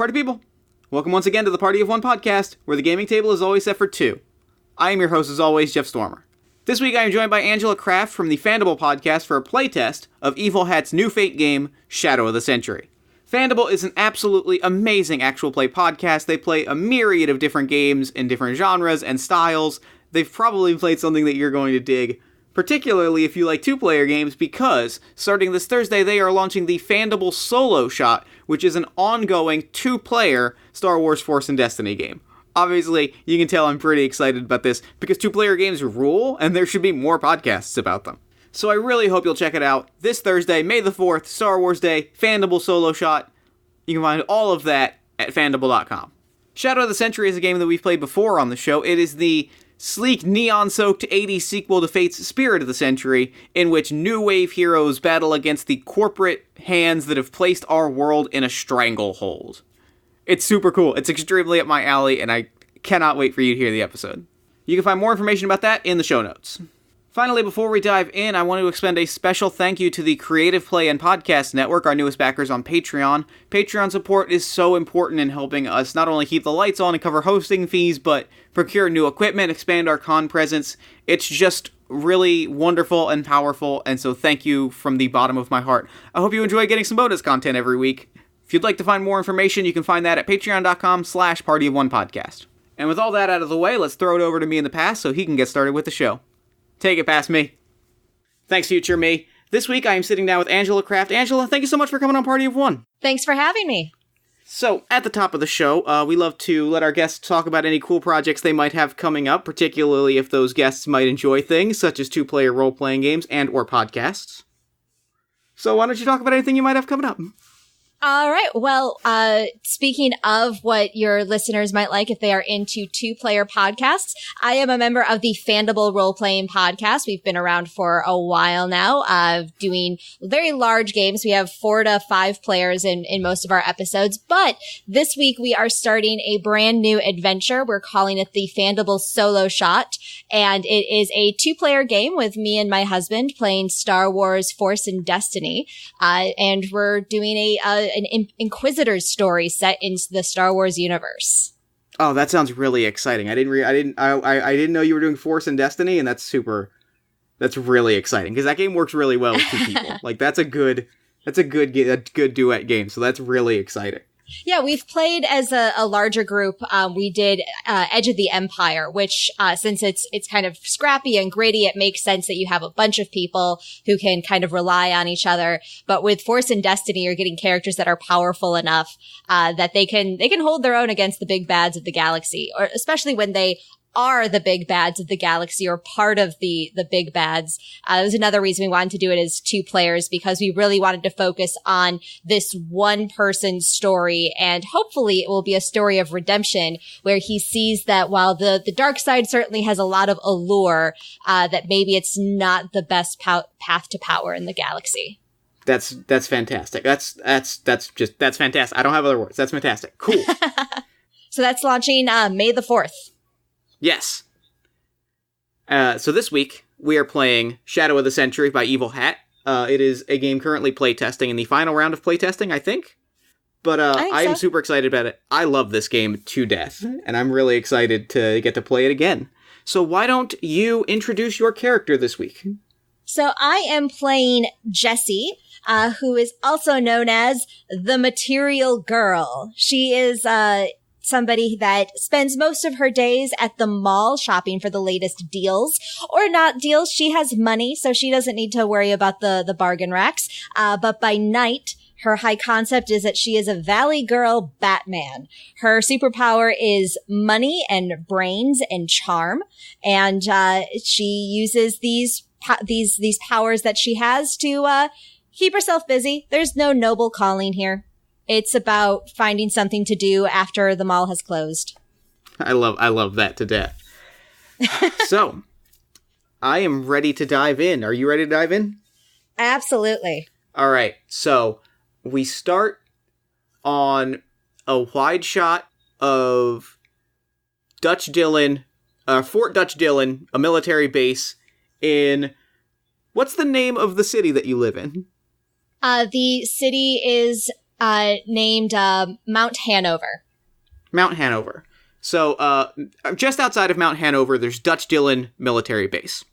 Party people, welcome once again to the Party of One podcast, where the gaming table is always set for two. I am your host, as always, Jeff Stormer. This week I am joined by Angela Kraft from the Fandible podcast for a playtest of Evil Hat's new Fate game, Shadow of the Century. Fandible is an absolutely amazing actual play podcast. They play a myriad of different games in different genres and styles. They've probably played something that you're going to dig, particularly if you like two-player games, because starting this Thursday they are launching the Fandible Solo Shot, which is an ongoing two-player Star Wars Force and Destiny game. Obviously, you can tell I'm pretty excited about this, because two-player games rule, and there should be more podcasts about them. So I really hope you'll check it out this Thursday, May the 4th, Star Wars Day, Fandible Solo Shot. You can find all of that at fandible.com. Shadow of the Century is a game that we've played before on the show. It is the sleek, neon-soaked 80s sequel to Fate's Spirit of the Century, in which new wave heroes battle against the corporate hands that have placed our world in a stranglehold. It's super cool. It's extremely up my alley, and I cannot wait for you to hear the episode. You can find more information about that in the show notes. Finally, before we dive in, I want to extend a special thank you to the Creative Play and Podcast Network, our newest backers on Patreon. Patreon support is so important in helping us not only keep the lights on and cover hosting fees, but procure new equipment, expand our con presence. It's just really wonderful and powerful, and so thank you from the bottom of my heart. I hope you enjoy getting some bonus content every week. If you'd like to find more information, you can find that at patreon.com/partyofonepodcast. And with all that out of the way, let's throw it over to me in the past so he can get started with the show. Take it past me. Thanks, future me. This week I am sitting down with Angela Kraft. Angela, thank you so much for coming on Party of One. Thanks for having me. So, at the top of the show, we love to let our guests talk about any cool projects they might have coming up, particularly if those guests might enjoy things such as two-player role-playing games and or podcasts. So why don't you talk about anything you might have coming up? All right. Well, speaking of what your listeners might like if they are into two-player podcasts, I am a member of the Fandible Role-Playing Podcast. We've been around for a while now, doing very large games. We have 4 to 5 players in most of our episodes. But this week we are starting a brand new adventure. We're calling it the Fandible Solo Shot. And it is a two-player game with me and my husband playing Star Wars Force and Destiny. And we're doing an Inquisitor's story set in the Star Wars universe. Oh, that sounds really exciting. I didn't know you were doing Force and Destiny, and that's really exciting because that game works really well with two people. Like that's a good duet game. So that's really exciting. Yeah, we've played as a larger group. We did Edge of the Empire, which since it's kind of scrappy and gritty, it makes sense that you have a bunch of people who can kind of rely on each other. But with Force and Destiny, you're getting characters that are powerful enough that they can hold their own against the big bads of the galaxy, or especially when they are the big bads of the galaxy or part of the big bads. That was another reason we wanted to do it as two players, because we really wanted to focus on this one person's story, and hopefully it will be a story of redemption where he sees that while the dark side certainly has a lot of allure, that maybe it's not the best path to power in the galaxy. That's fantastic. That's fantastic. I don't have other words. That's fantastic. Cool. So that's launching May the 4th. Yes. So this week, we are playing Shadow of the Century by Evil Hat. It is a game currently playtesting in the final round of playtesting, I think. But I am super excited about it. I love this game to death, and I'm really excited to get to play it again. So why don't you introduce your character this week? So I am playing Jessie, who is also known as the Material Girl. She is somebody that spends most of her days at the mall shopping for the latest deals or not deals. She has money, so she doesn't need to worry about the bargain racks. But by night, her high concept is that she is a Valley Girl Batman. Her superpower is money and brains and charm. And, she uses these powers that she has to, keep herself busy. There's no noble calling here. It's about finding something to do after the mall has closed. I love that to death. So, I am ready to dive in. Are you ready to dive in? Absolutely. All right. So, we start on a wide shot of Dutch Dillon, Fort Dutch Dillon, a military base in... What's the name of the city that you live in? The city is named Mount Hanover. Mount Hanover. So, just outside of Mount Hanover, there's Dutch Dillon Military Base.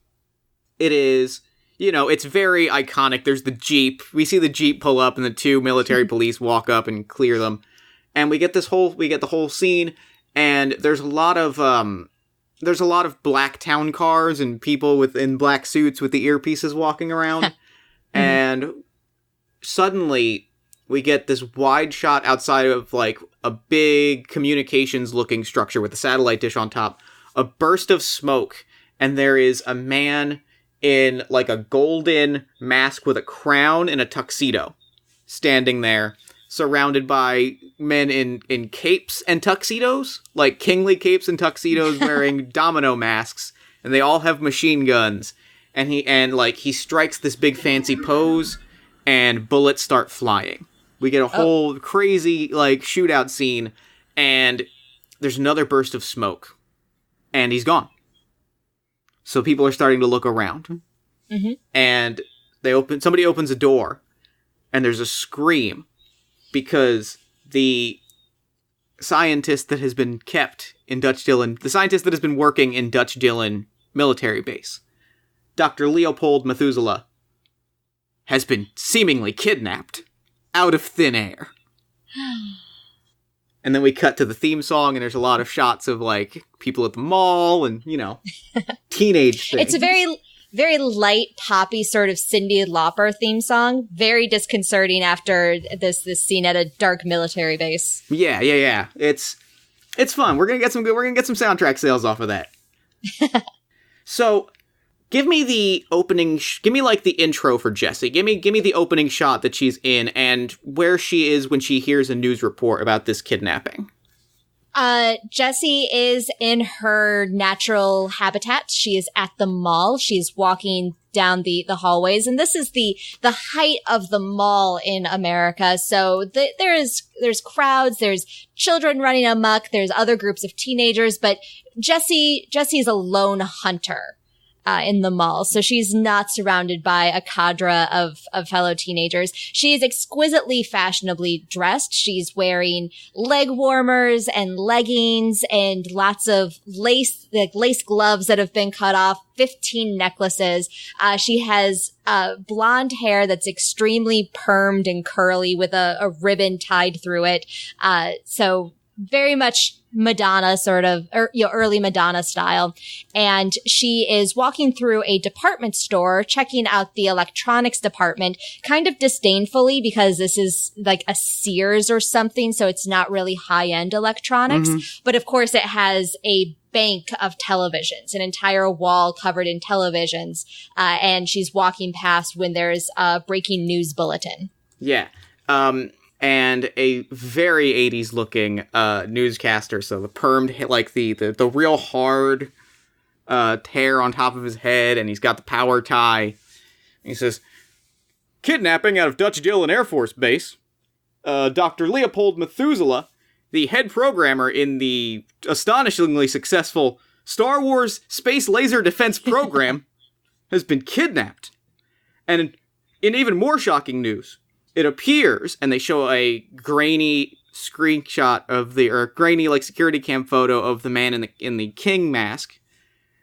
It is, it's very iconic. There's the Jeep. We see the Jeep pull up and the two military police walk up and clear them. And we get the whole scene, and there's a lot of black town cars and people in black suits with the earpieces walking around. And suddenly we get this wide shot outside of like a big communications looking structure with a satellite dish on top, a burst of smoke, and there is a man in like a golden mask with a crown and a tuxedo standing there, surrounded by men in capes and tuxedos, like kingly capes and tuxedos wearing domino masks, and they all have machine guns. And he strikes this big fancy pose, and bullets start flying. We get a whole crazy, like, shootout scene, and there's another burst of smoke. And he's gone. So people are starting to look around. Mm-hmm. And somebody opens a door, and there's a scream, because the scientist that has been kept in Dutch Dillon, the scientist that has been working in Dutch Dillon military base, Dr. Leopold Methuselah, has been seemingly kidnapped out of thin air. And then we cut to the theme song, and there's a lot of shots of, like, people at the mall and, teenage things. It's a very, very light, poppy sort of Cyndi Lauper theme song. Very disconcerting after this scene at a dark military base. Yeah. It's fun. We're gonna get some soundtrack sales off of that. So, give me the opening, give me like the intro for Jessie. Give me the opening shot that she's in and where she is when she hears a news report about this kidnapping. Jessie is in her natural habitat. She is at the mall. She's walking down the hallways, and this is the height of the mall in America. So there's crowds, there's children running amok, there's other groups of teenagers, but Jessie is a lone hunter in the mall. So she's not surrounded by a cadre of fellow teenagers. She is exquisitely fashionably dressed. She's wearing leg warmers and leggings and lots of lace gloves that have been cut off, 15 necklaces. She has blonde hair that's extremely permed and curly with a ribbon tied through it. So very much Madonna sort of, early Madonna style. And she is walking through a department store, checking out the electronics department, kind of disdainfully because this is like a Sears or something. So it's not really high-end electronics. Mm-hmm. But of course it has a bank of televisions, an entire wall covered in televisions. And she's walking past when there's a breaking news bulletin. Yeah. And a very 80s looking newscaster. So the permed, like the real hard hair on top of his head, and he's got the power tie. And he says, "Kidnapping out of Dutch Dillon Air Force Base. Dr. Leopold Methuselah, the head programmer in the astonishingly successful Star Wars Space Laser Defense Program, has been kidnapped. And in even more shocking news, it appears," and they show a grainy screenshot of grainy like security cam photo of the man in the king mask.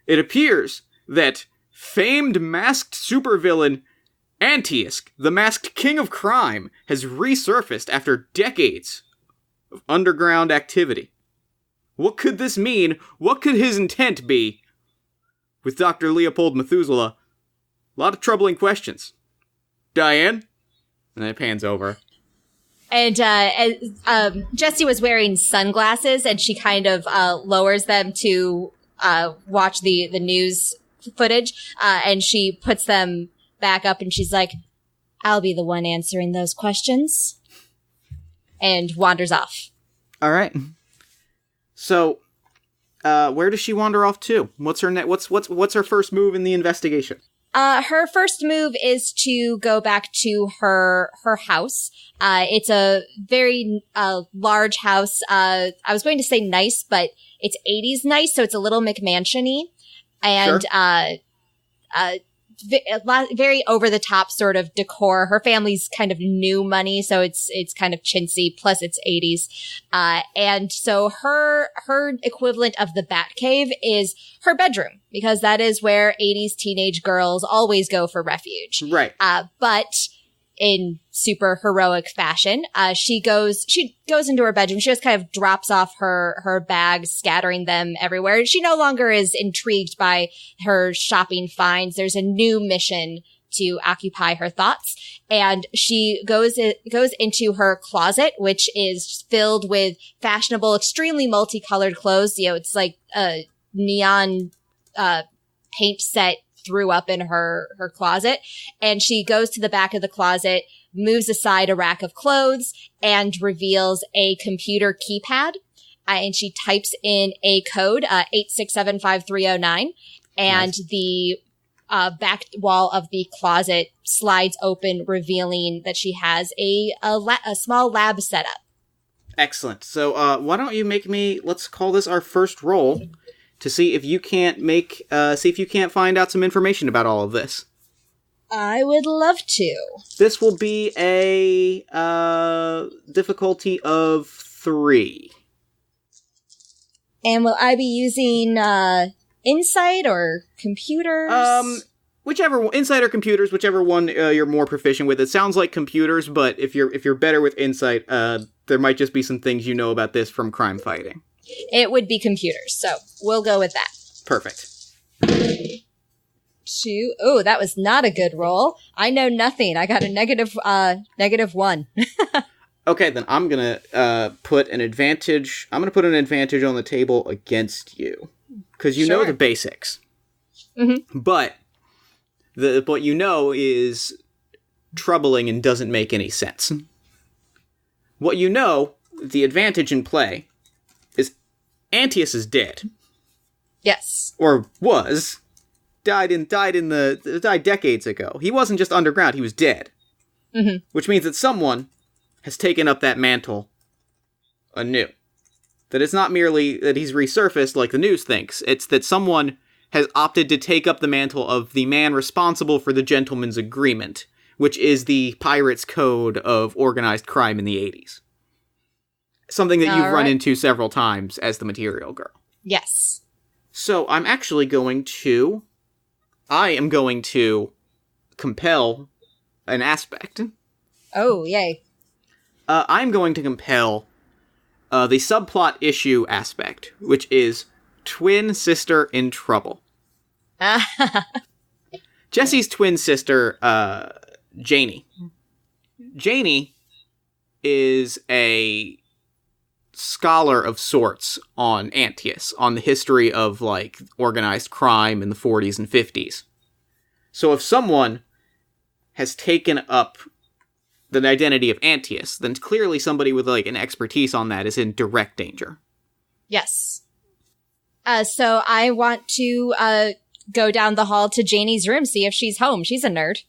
"It appears that famed masked supervillain ANTEUS, the masked king of crime, has resurfaced after decades of underground activity. What could this mean? What could his intent be? With Dr. Leopold Methuselah, a lot of troubling questions. Diane?" And then it pans over. And Jessie was wearing sunglasses, and she kind of lowers them to watch the news footage, and she puts them back up, and she's like, "I'll be the one answering those questions," and wanders off. All right. So, where does she wander off to? What's her what's her first move in the investigation? Her first move is to go back to her house. It's a very, large house. I was going to say nice, but it's 80s nice, so it's a little McMansion-y. And, sure. very over the top sort of decor. Her family's kind of new money, so it's kind of chintzy. Plus, it's 80s, and so her equivalent of the Batcave is her bedroom, because that is where 80s teenage girls always go for refuge. Right. But in super heroic fashion, she goes into her bedroom. She just kind of drops off her bags, scattering them everywhere. She no longer is intrigued by her shopping finds. There's a new mission to occupy her thoughts. And she goes into her closet, which is filled with fashionable, extremely multicolored clothes. You know, it's like a neon, paint set threw up in her closet. And she goes to the back of the closet, moves aside a rack of clothes, and reveals a computer keypad. And she types in a code, 8675309. And nice. The back wall of the closet slides open, revealing that she has a small lab setup. Excellent. So why don't you let's call this our first roll, to see if you can't find out some information about all of this. I would love to. This will be a difficulty of 3. And will I be using insight or computers? Insight or computers, whichever one you're more proficient with. It sounds like computers, but if you're better with insight, there might just be some things you know about this from crime fighting. It would be computers, so we'll go with that. Perfect. 2. Oh, that was not a good roll. I know nothing. I got a -1. Okay, then I'm gonna put an advantage. I'm gonna put an advantage on the table against you, because you know the basics. Mm-hmm. But what you know is troubling and doesn't make any sense. What you know, the advantage in play, is ANTEUS is dead. Yes. Or was. Died decades ago. He wasn't just underground, he was dead. Mm-hmm. Which means that someone has taken up that mantle anew. That it's not merely that he's resurfaced like the news thinks. It's that someone has opted to take up the mantle of the man responsible for the Gentleman's Agreement, which is the pirates' code of organized crime in the 80s. Something that you've run into several times as the Material Girl. Yes. So I am going to compel an aspect. Oh, yay. I'm going to compel the subplot issue aspect, which is twin sister in trouble. Jesse's twin sister, Janie. Janie is a scholar of sorts on ANTEUS, on the history of, like, organized crime in the 40s and 50s. So if someone has taken up the identity of ANTEUS, then clearly somebody with, like, an expertise on that is in direct danger. Yes. So I want to go down the hall to Janie's room, see if she's home. She's a nerd.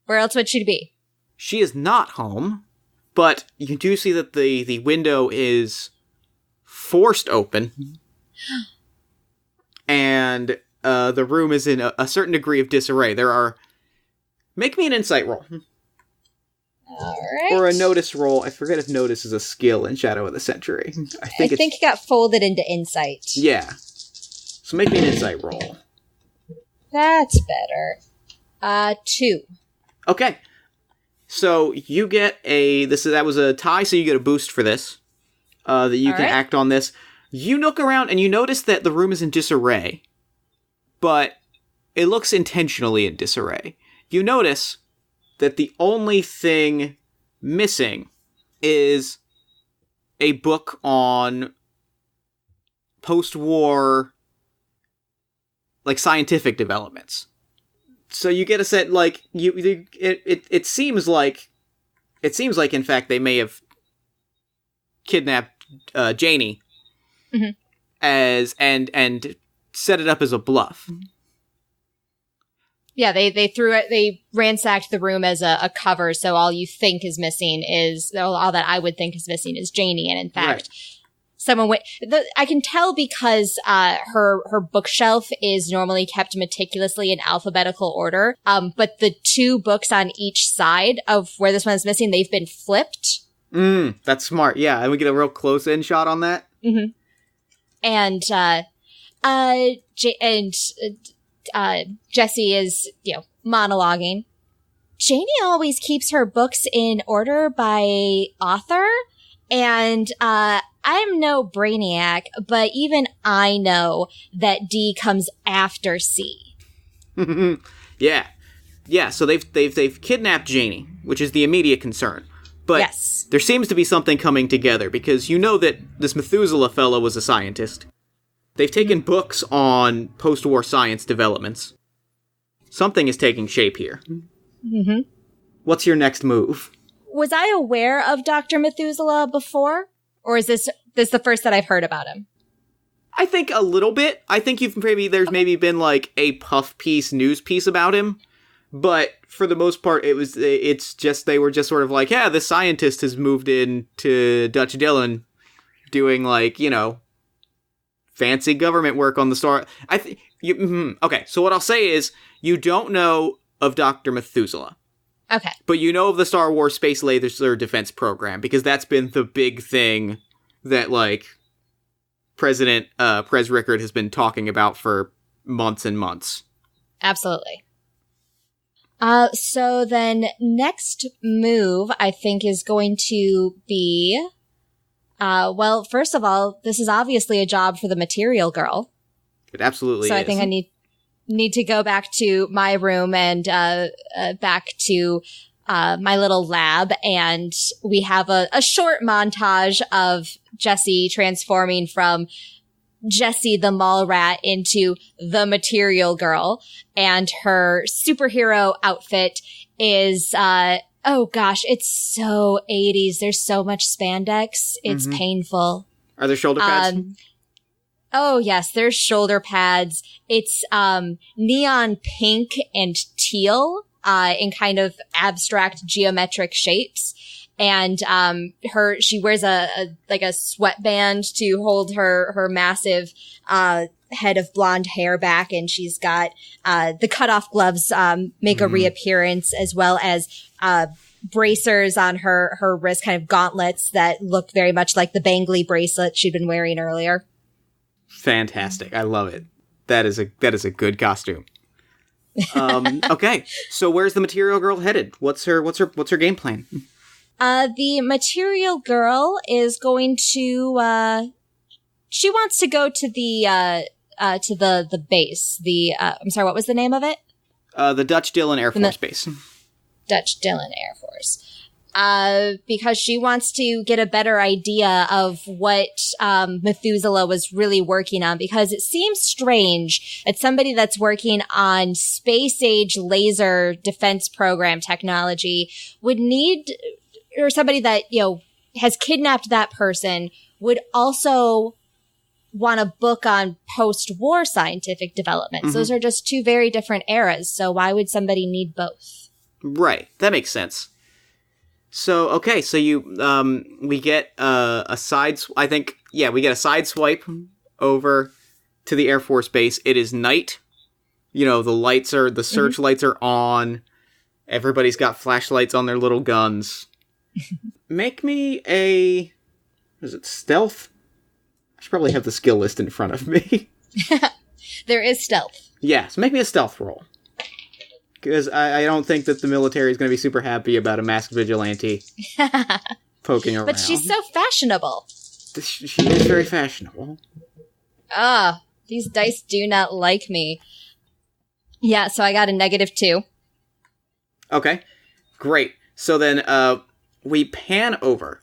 Where else would she be? She is not home, but you do see that the window is forced open, and the room is in a certain degree of disarray. Make me an insight roll. Alright. Or a notice roll. I forget if notice is a skill in Shadow of the Century. I think it got folded into insight. Yeah. So make me an insight roll. That's better. 2. Okay. So you get that was a tie, so you get a boost for this. That you can act on this. You look around and you notice that the room is in disarray. But it looks intentionally in disarray. You notice that the only thing missing is a book on post-war, like, scientific developments. So you get a set, like, it seems like, in fact, they may have kidnapped Janie, mm-hmm. and set it up as a bluff. Yeah, they ransacked the room as a cover, so all you think is missing is, all that I would think is missing is Janie, and in fact, I can tell because her bookshelf is normally kept meticulously in alphabetical order. But the 2 books on each side of where this one is missing, they've been flipped. That's smart. Yeah, and we get a real close-in shot on that. Mm-hmm. And Jessie is, monologuing. Janie always keeps her books in order by author, and I'm no brainiac, but even I know that D comes after C. Yeah. So they've kidnapped Janie, which is the immediate concern. But yes, there seems to be something coming together, because you know that this Methuselah fellow was a scientist. They've taken books on post-war science developments. Something is taking shape here. Mm-hmm. What's your next move? Was I aware of Dr. Methuselah before? Or is this the first that I've heard about him? I think a little bit. I think there's maybe been like a puff piece, news piece about him. But for the most part, they were just sort of like, yeah, this scientist has moved in to Dutch Dillon doing fancy government work on the star. Okay, so what I'll say is you don't know of Dr. Methuselah. Okay. But you know of the Star Wars Space Laser Defense Program, because that's been the big thing that, Pres Rickard has been talking about for months and months. Absolutely. So then next move, I think, is going to be, first of all, this is obviously a job for the Material Girl. It absolutely is. So I think I need to go back to my room and back to my little lab, and we have a short montage of Jessie transforming from Jessie the Mall Rat into the Material Girl, and her superhero outfit is oh gosh, it's so 80s. There's so much spandex. It's painful. Are there shoulder pads? Oh yes, there's shoulder pads. It's neon pink and teal in kind of abstract geometric shapes. And she wears a sweatband to hold her massive head of blonde hair back, and she's got the cutoff gloves make a reappearance, as well as bracers on her wrist, kind of gauntlets that look very much like the bangly bracelet she'd been wearing earlier. Fantastic. I love it. That is a good costume. Okay. So where's the Material Girl headed? What's her game plan? The Material Girl is going to she wants to go to the base. I'm sorry, what was the name of it? The Dutch Dillon Air Force Base. Dutch Dillon Air Force. Because she wants to get a better idea of what Methuselah was really working on, because it seems strange that somebody that's working on space-age laser defense program technology would need, or somebody that, has kidnapped that person would also want a book on post-war scientific developments. Those are just 2 very different eras, so why would somebody need both? Right, that makes sense. So, okay, so we get a side swipe over to the Air Force Base. It is night. The searchlights are on. Everybody's got flashlights on their little guns. Make me stealth? I should probably have the skill list in front of me. There is stealth. Yeah, so make me a stealth roll. Because I don't think that the military is going to be super happy about a masked vigilante poking around. But she's so fashionable. She is very fashionable. These dice do not like me. Yeah, so I got a -2. Okay, great. So then we pan over,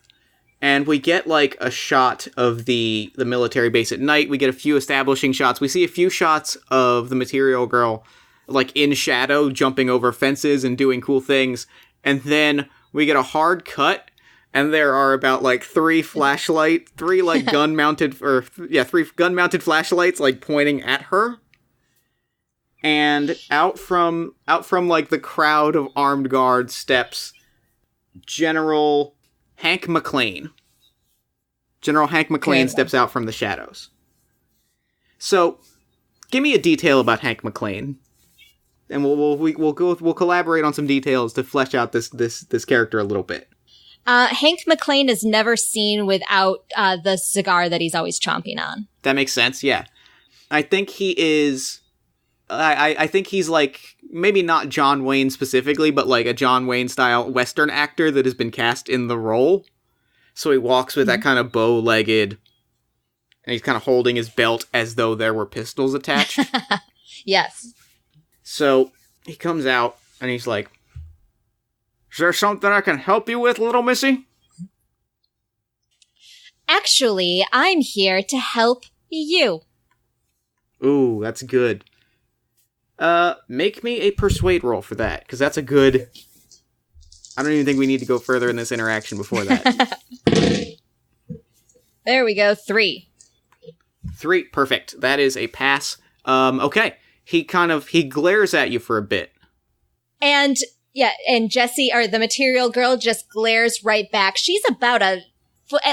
and we get a shot of the military base at night. We get a few establishing shots. We see a few shots of the Material Girl in shadow, jumping over fences and doing cool things. And then we get a hard cut, and there are about 3 gun-mounted flashlights pointing at her. And out from the crowd of armed guards steps General Hank McLean. General Hank McClane steps out from the shadows. So, give me a detail about Hank McClane, and we'll collaborate on some details to flesh out this character a little bit. Hank McClane is never seen without the cigar that he's always chomping on. That makes sense. Yeah, I think he is. I think he's like, maybe not John Wayne specifically, but like a John Wayne style Western actor that has been cast in the role. So he walks with that kind of bow-legged, and he's kind of holding his belt as though there were pistols attached. Yes. So he comes out, and he's like, "Is there something I can help you with, little missy?" Actually, I'm here to help you. Ooh, that's good. Make me a persuade roll for that, because that's a good... I don't even think we need to go further in this interaction before that. There we go, 3. 3, perfect. That is a pass. Okay. He glares at you for a bit. And, yeah, and Jessie, or the material girl, just glares right back. She's about at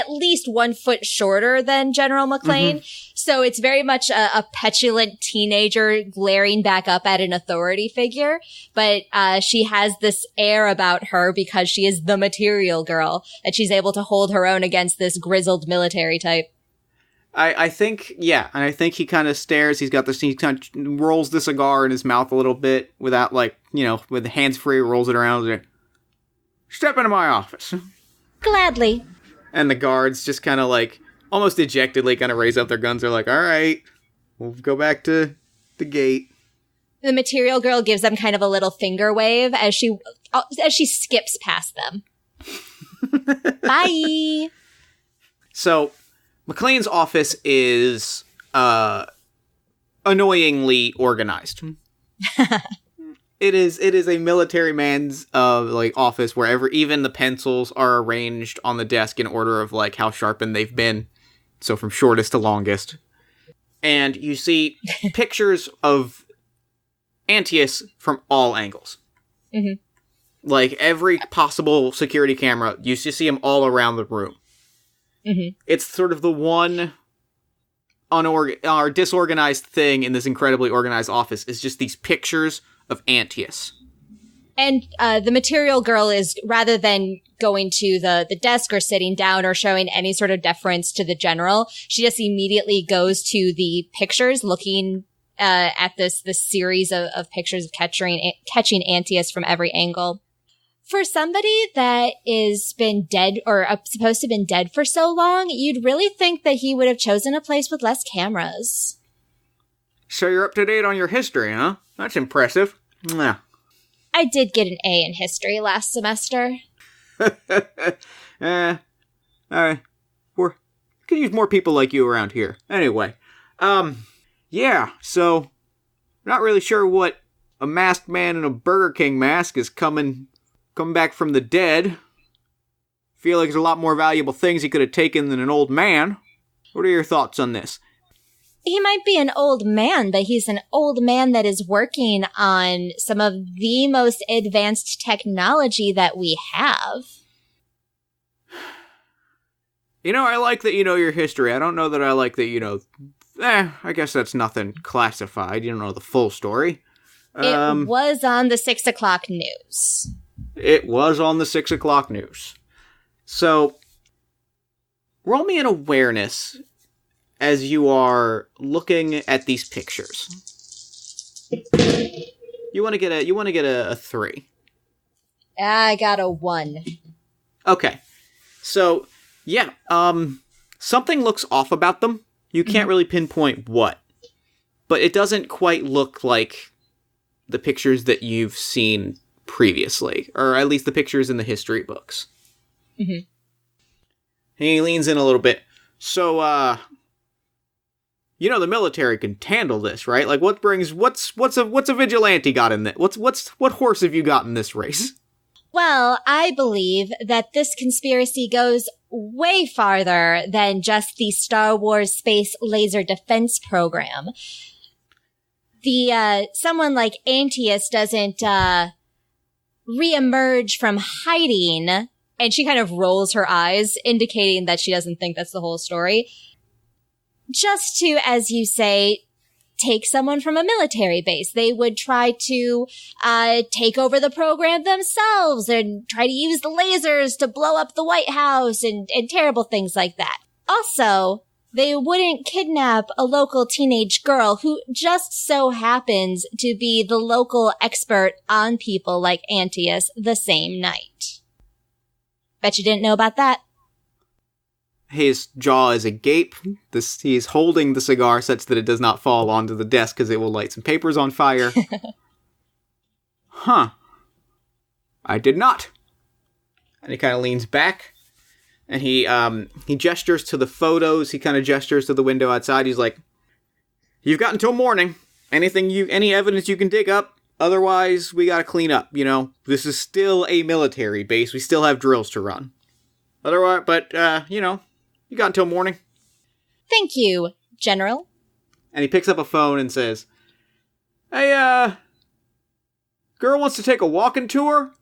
least 1 foot shorter than General McClane. Mm-hmm. So it's very much a petulant teenager glaring back up at an authority figure. But she has this air about her because she is the material girl, that she's able to hold her own against this grizzled military type. I think, yeah, and I think he kind of stares. He kind of rolls the cigar in his mouth a little bit without, like, with the hands free, rolls it around. And, "Step into my office." Gladly. And the guards just kind of like, almost dejectedly kind of raise up their guns. They're like, "All right, we'll go back to the gate." The material girl gives them kind of a little finger wave as she skips past them. Bye! So, McClane's office is, annoyingly organized. It is a military man's office where even the pencils are arranged on the desk in order of like how sharpened they've been. So from shortest to longest. And you see pictures of ANTEUS from all angles. Mm-hmm. Like every possible security camera, you see them all around the room. Mm-hmm. It's sort of the one disorganized thing in this incredibly organized office is just these pictures of ANTEUS. And the material girl is, rather than going to the desk or sitting down or showing any sort of deference to the general, she just immediately goes to the pictures, looking at this series of pictures of catching ANTEUS from every angle. For somebody that is been dead or supposed to have been dead for so long, you'd really think that he would have chosen a place with less cameras. So you're up to date on your history, huh? That's impressive. Mwah. I did get an A in history last semester. We could use more people like you around here. Anyway, yeah, so not really sure what a masked man in a Burger King mask is coming back from the dead. Feel like there's a lot more valuable things he could have taken than an old man. What are your thoughts on this? He might be an old man, but he's an old man that is working on some of the most advanced technology that we have. I like that you know your history. I don't know that I like that you know... I guess that's nothing classified. You don't know the full story. It was on the 6 o'clock news. It was on the 6 o'clock news. So, roll me an awareness as you are looking at these pictures. You want to get a 3. I got a 1. Okay. So, yeah, something looks off about them. You can't really pinpoint what. But it doesn't quite look like the pictures that you've seen previously, or at least the pictures in the history books. Mm-hmm. He leans in a little bit. So, the military can handle this, right? Like, what's a vigilante got in that? What horse have you got in this race? Well, I believe that this conspiracy goes way farther than just the Star Wars space laser defense program. Someone like ANTEUS doesn't reemerge from hiding And she kind of rolls her eyes, indicating that she doesn't think that's the whole story. Just to, as you say, take someone from a military base. They would try to take over the program themselves and try to use the lasers to blow up the White House and terrible things like that. Also, they wouldn't kidnap a local teenage girl who just so happens to be the local expert on people like ANTEUS the same night. Bet you didn't know about that. His jaw is agape. He's holding the cigar such that it does not fall onto the desk because it will light some papers on fire. Huh. I did not. And he kind of leans back, and he gestures to the photos. He kind of gestures to the window outside. He's like, "You've got until morning. Any evidence you can dig up. Otherwise, we gotta clean up, you know? This is still a military base. We still have drills to run. Otherwise, but, you got until morning." Thank you, General. And he picks up a phone and says, "Hey, girl wants to take a walking tour?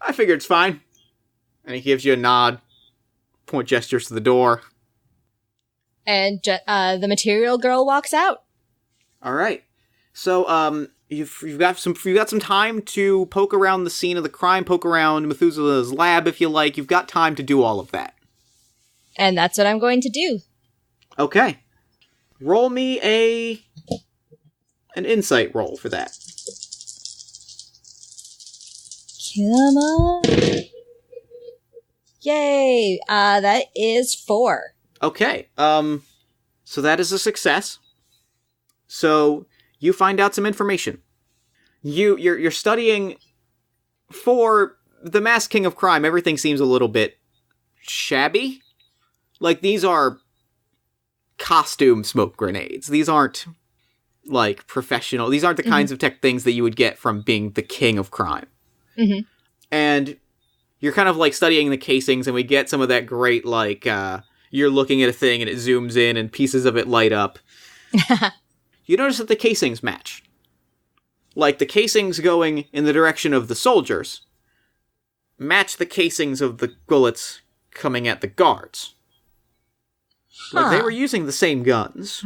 I figure it's fine." And he gives you a nod, point gestures to the door. And the material girl walks out. All right. So, you've got some time to poke around the scene of the crime, poke around Methuselah's lab if you like. You've got time to do all of that. And that's what I'm going to do. Okay. Roll me an insight roll for that. Come on. Yay. That is 4. Okay. So that is a success. So you find out some information. You're studying for the Masked King of Crime. Everything seems a little bit shabby. Like, these are costume smoke grenades. These aren't, like, professional. These aren't the kinds of tech things that you would get from being the king of crime. Mm-hmm. And you're kind of, like, studying the casings, and we get some of that great, like, you're looking at a thing, and it zooms in, and pieces of it light up. You notice that the casings match. Like, the casings going in the direction of the soldiers match the casings of the bullets coming at the guards. Like, they were using the same guns.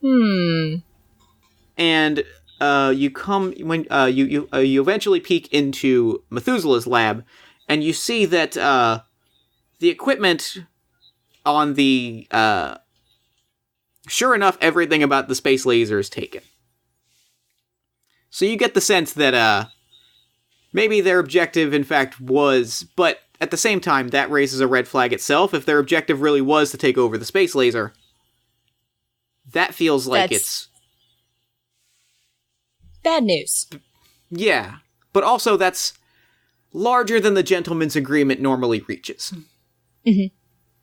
And you eventually peek into Methuselah's lab, and you see that the equipment on the sure enough, everything about the space laser is taken. So you get the sense that maybe their objective, in fact, was, but at the same time, that raises a red flag itself. If their objective really was to take over the space laser, that feels like it's bad news. Yeah, but also that's larger than the gentleman's agreement normally reaches. Mm-hmm.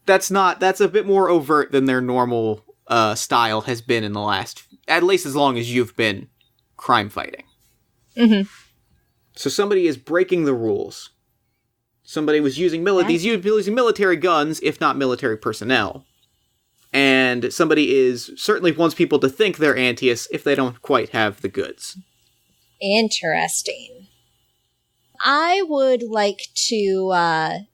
That's a bit more overt than their normal style has been in the last, at least as long as you've been crime fighting. Mm-hmm. So somebody is breaking the rules. Somebody was using using military guns, if not military personnel. And somebody certainly wants people to think they're ANTEUS if they don't quite have the goods. Interesting. I would like to,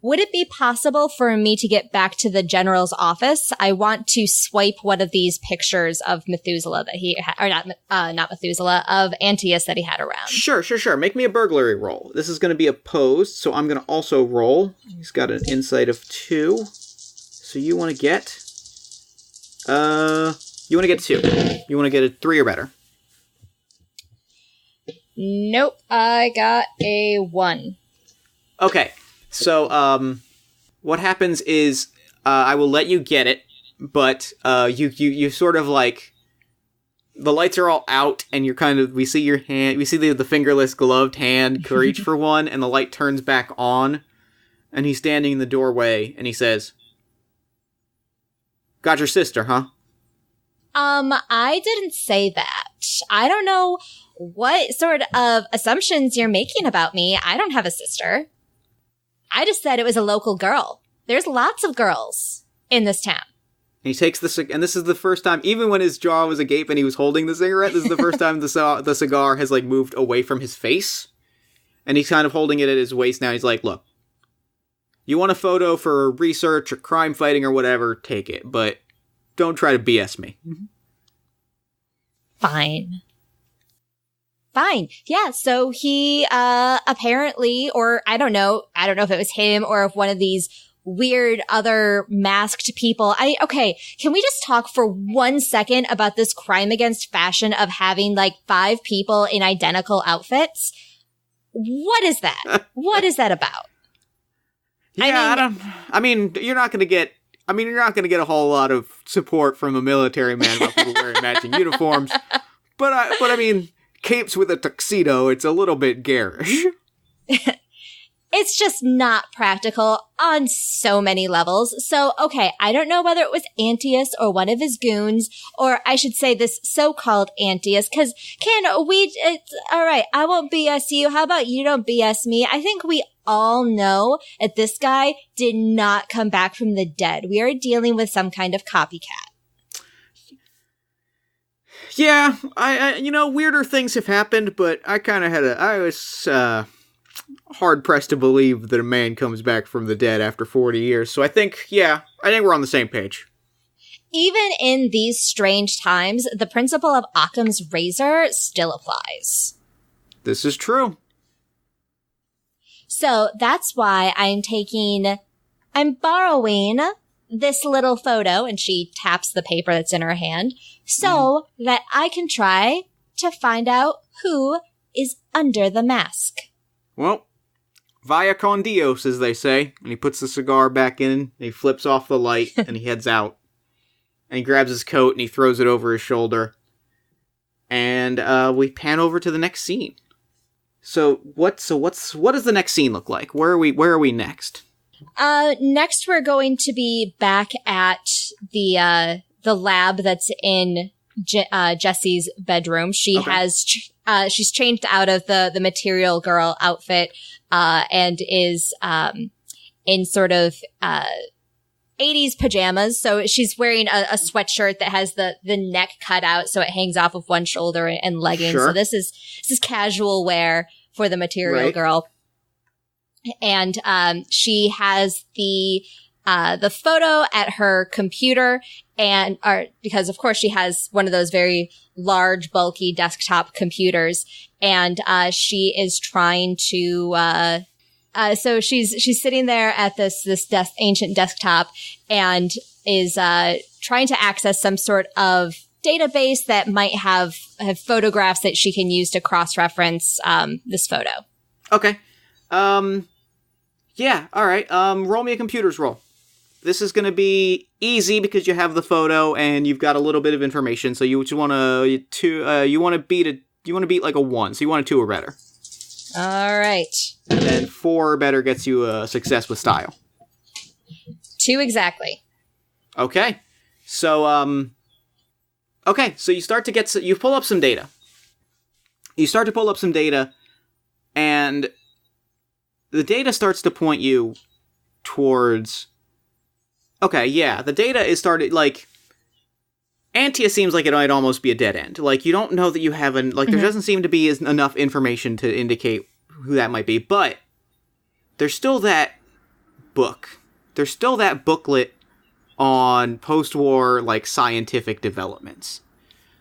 would it be possible for me to get back to the general's office? I want to swipe one of these pictures of Methuselah that he had, or not Methuselah, of ANTEUS that he had around. Sure. Make me a burglary roll. This is going to be opposed, so I'm going to also roll. He's got an insight of 2. So you want to get, 2. You want to get a 3 or better. Nope, I got a 1. Okay. So, what happens is, I will let you get it, but, you sort of like, the lights are all out, and we see your hand, we see the fingerless gloved hand reach for one, and the light turns back on, and he's standing in the doorway, and he says, "Got your sister, huh?" I didn't say that. I don't know what sort of assumptions you're making about me. I don't have a sister. I just said it was a local girl. There's lots of girls in this town. He takes and this is the first time, even when his jaw was agape and he was holding the cigarette, this is the first time the cigar has, like, moved away from his face. And he's kind of holding it at his waist now. He's like, look, you want a photo for research or crime fighting or whatever, take it. But don't try to BS me. Fine. Yeah, so he apparently, or I don't know if it was him or if one of these weird other masked people. Okay, can we just talk for 1 second about this crime against fashion of having like 5 people in identical outfits? What is that? What is that about? Yeah, you're not going to get a whole lot of support from a military man about people wearing matching uniforms. But I mean, capes with a tuxedo, it's a little bit garish. It's just not practical on so many levels. So, okay, I don't know whether it was ANTEUS or one of his goons, or I should say this so-called ANTEUS, because it's all right, I won't BS you. How about you don't BS me? I think we all know that this guy did not come back from the dead. We are dealing with some kind of copycat. Yeah, I weirder things have happened, but I was hard-pressed to believe that a man comes back from the dead after 40 years. So I think we're on the same page. Even in these strange times, the principle of Occam's razor still applies. This is true. So that's why I'm borrowing this little photo, and she taps the paper that's in her hand, so that I can try to find out who is under the mask. Well, via con Dios, as they say. And he puts the cigar back in, and he flips off the light, and he heads out. And he grabs his coat, and he throws it over his shoulder. And we pan over to the next scene. So what does the next scene look like? Where are we next? Next we're going to be back at the lab that's in Jessie's bedroom. She has she's changed out of the material girl outfit and is in sort of 80s pajamas. So she's wearing a sweatshirt that has the neck cut out so it hangs off of one shoulder and leggings. Sure. So this is casual wear for the material girl. And she has the photo at her computer, because of course she has one of those very large, bulky desktop computers, and she is trying to. So she's sitting there at this ancient desktop and is trying to access some sort of database that might have photographs that she can use to cross-reference this photo. Okay. Yeah, all right. Roll me a computers roll. This is going to be easy because you have the photo and you've got a little bit of information. So you want to beat like a 1. So you want a 2 or better. All right. And then 4 or better gets you a success with style. 2 exactly. Okay. So so you start to you pull up some data. You start to pull up some data, and the data starts to point you towards... Okay, yeah, the data is started, like... ANTEUS seems like it might almost be a dead end. Like, you don't know that you have there doesn't seem to be enough information to indicate who that might be, but there's still that book. There's still that booklet on post-war, like, scientific developments.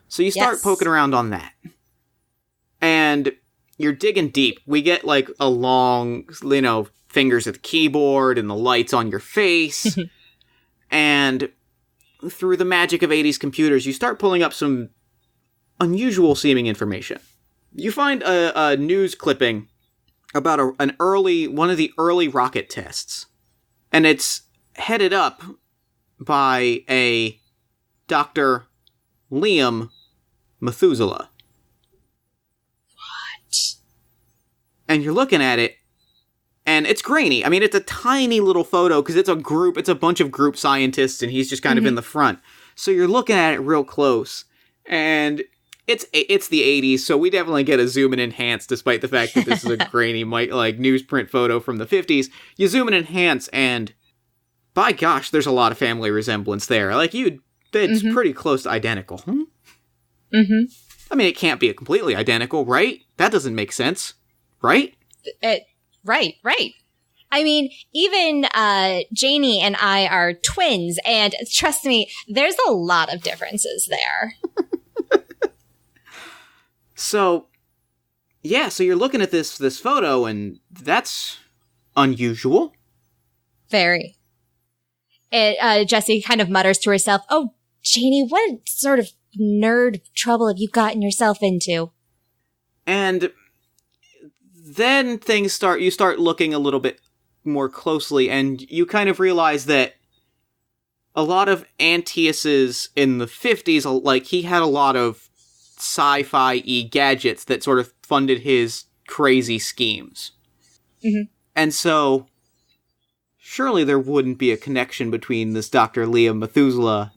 So you start poking around on that. And you're digging deep. We get, like, a long, fingers at the keyboard and the lights on your face. And through the magic of 80s computers, you start pulling up some unusual seeming information. You find a news clipping about one of the early rocket tests. And it's headed up by a Dr. Liam Methuselah. What? And you're looking at it, and it's grainy. I mean, it's a tiny little photo because it's a bunch of group scientists, and he's just kind of in the front. So you're looking at it real close, and it's the 80s, so we definitely get a zoom and enhance, despite the fact that this is a grainy, like newsprint photo from the 50s. You zoom and enhance, and by gosh, there's a lot of family resemblance there. It's pretty close to identical. I mean, it can't be completely identical, right? That doesn't make sense, right? Right. I mean, even Janie and I are twins, and trust me, there's a lot of differences there. So, yeah, so you're looking at this photo, and that's unusual. Very. Jessie kind of mutters to herself, "Oh, Janie, what sort of nerd trouble have you gotten yourself into?" And then you start looking a little bit more closely, and you kind of realize that a lot of ANTEUS's in the 50s, like, he had a lot of sci-fi-y gadgets that sort of funded his crazy schemes. Mm-hmm. And so, surely there wouldn't be a connection between this Dr. Leah Methuselah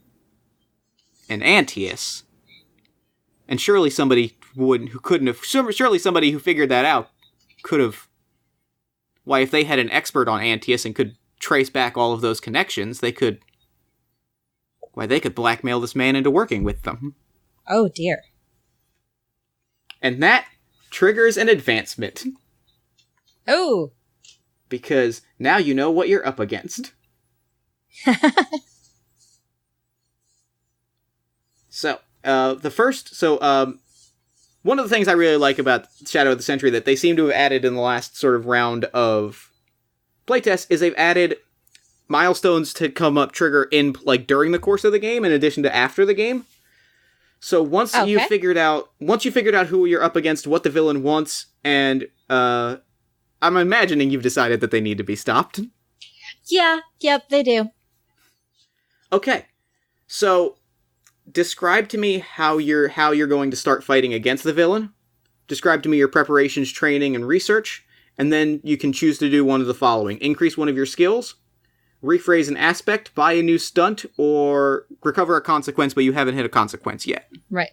and ANTEUS. And surely somebody surely somebody who figured that out could have. Why, if they had an expert on ANTEUS and could trace back all of those connections, they could blackmail this man into working with them. Oh, dear. And that triggers an advancement. Oh. Because now you know what you're up against. So, one of the things I really like about Shadow of the Century that they seem to have added in the last sort of round of playtests is they've added milestones to trigger in, like, during the course of the game in addition to after the game. So once you figured out who you're up against, what the villain wants, and I'm imagining you've decided that they need to be stopped. Yeah, yep, they do. Okay. So describe to me how you're going to start fighting against the villain. Describe to me your preparations, training, and research, and then you can choose to do one of the following. Increase one of your skills, rephrase an aspect, buy a new stunt, or recover a consequence, but you haven't hit a consequence yet. Right.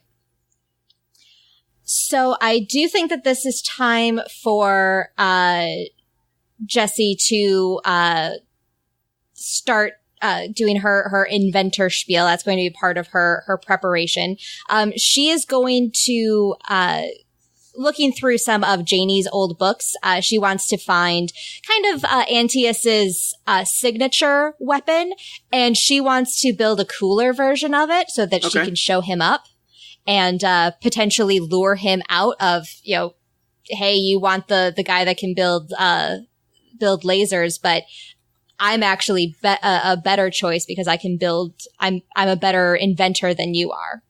So I do think that this is time for Jessie to start doing her inventor spiel. That's going to be part of her preparation. She is going to, looking through some of Janie's old books, she wants to find kind of ANTEUS's signature weapon, and she wants to build a cooler version of it so that she can show him up and potentially lure him out of, hey, you want the guy that can build lasers, but I'm actually a better choice because I can I'm a better inventor than you are.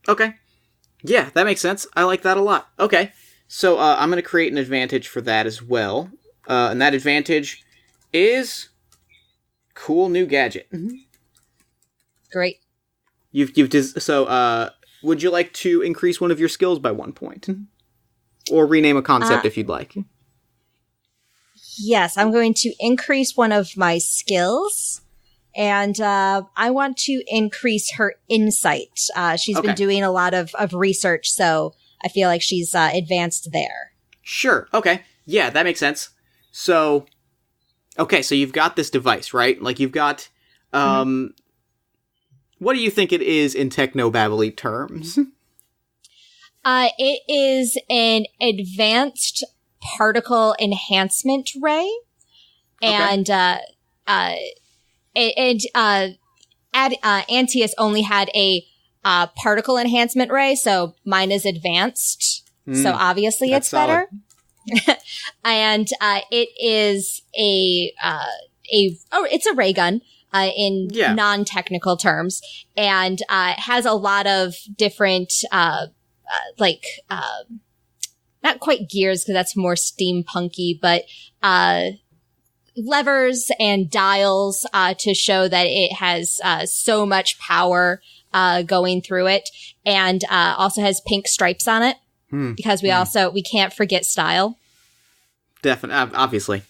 Okay. Yeah, that makes sense. I like that a lot. Okay. So I'm going to create an advantage for that as well. And that advantage is cool new gadget. Mm-hmm. Great. Would you like to increase one of your skills by 1 point? Or rename a concept if you'd like. Yes, I'm going to increase one of my skills, and I want to increase her insight. She's been doing a lot of research, so I feel like she's advanced there. Sure, okay. Yeah, that makes sense. So you've got this device, right? Like, you've got, what do you think it is in techno-babbly terms? It is an advanced particle enhancement ray, and ANTEUS only had a particle enhancement ray, so mine is advanced. So obviously it's better. And it is it's a ray gun in non-technical terms, and has a lot of different not quite gears, because that's more steampunky, but levers and dials to show that it has so much power going through it, and also has pink stripes on it, because we can't forget style. Definitely, obviously.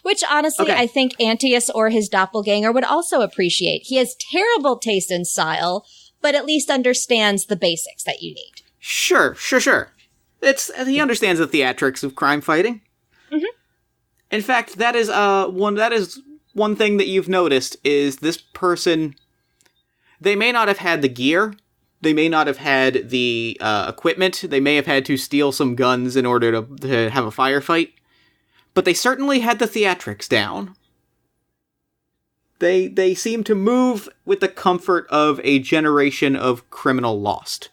Which, honestly, I think ANTEUS or his doppelganger would also appreciate. He has terrible taste in style, but at least understands the basics that you need. Sure. He understands the theatrics of crime fighting. Mm-hmm. In fact, that is one thing that you've noticed is this person. They may not have had the gear not have had the equipment. They may have had to steal some guns in order to have a firefight. But they certainly had the theatrics down. They seem to move with the comfort of a generation of criminal lost.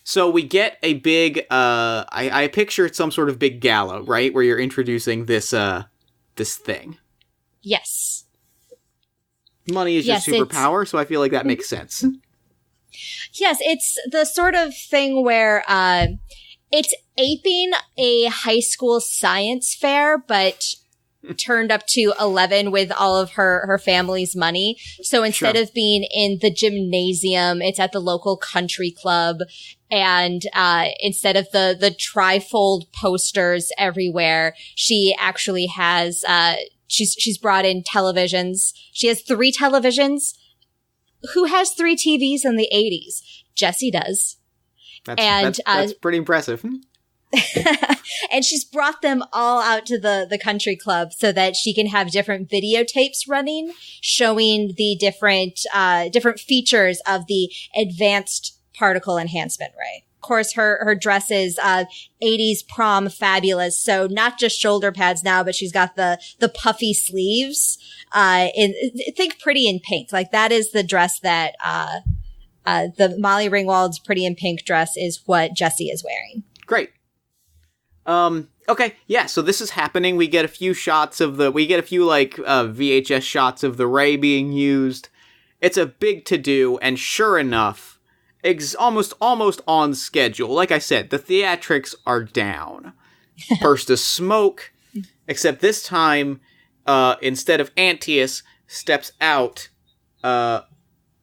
So we get a big, I picture some sort of big gala, right? Where you're introducing this thing. Yes. Money is your superpower, so I feel like that makes sense. Yes, it's the sort of thing where it's aping a high school science fair, but turned up to 11 with all of her family's money. So instead of being in the gymnasium, it's at the local country club. And instead of the trifold posters everywhere, she actually has she's brought in televisions. She has 3 televisions. Who has 3 TVs in the 80s? Jessie does. That's pretty impressive. And she's brought them all out to the country club so that she can have different videotapes running, showing the different features of the advanced particle enhancement ray. Of course, her dress is 80s prom fabulous. So not just shoulder pads now, but she's got the puffy sleeves. Think Pretty in Pink. Like that is the dress that the Molly Ringwald's Pretty in Pink dress is what Jessie is wearing. Great. Okay, yeah, so this is happening. We get a few VHS shots of the ray being used. It's a big to-do, and sure enough, almost on schedule. Like I said, the theatrics are down. Burst of smoke, except this time, instead of ANTEUS, steps out a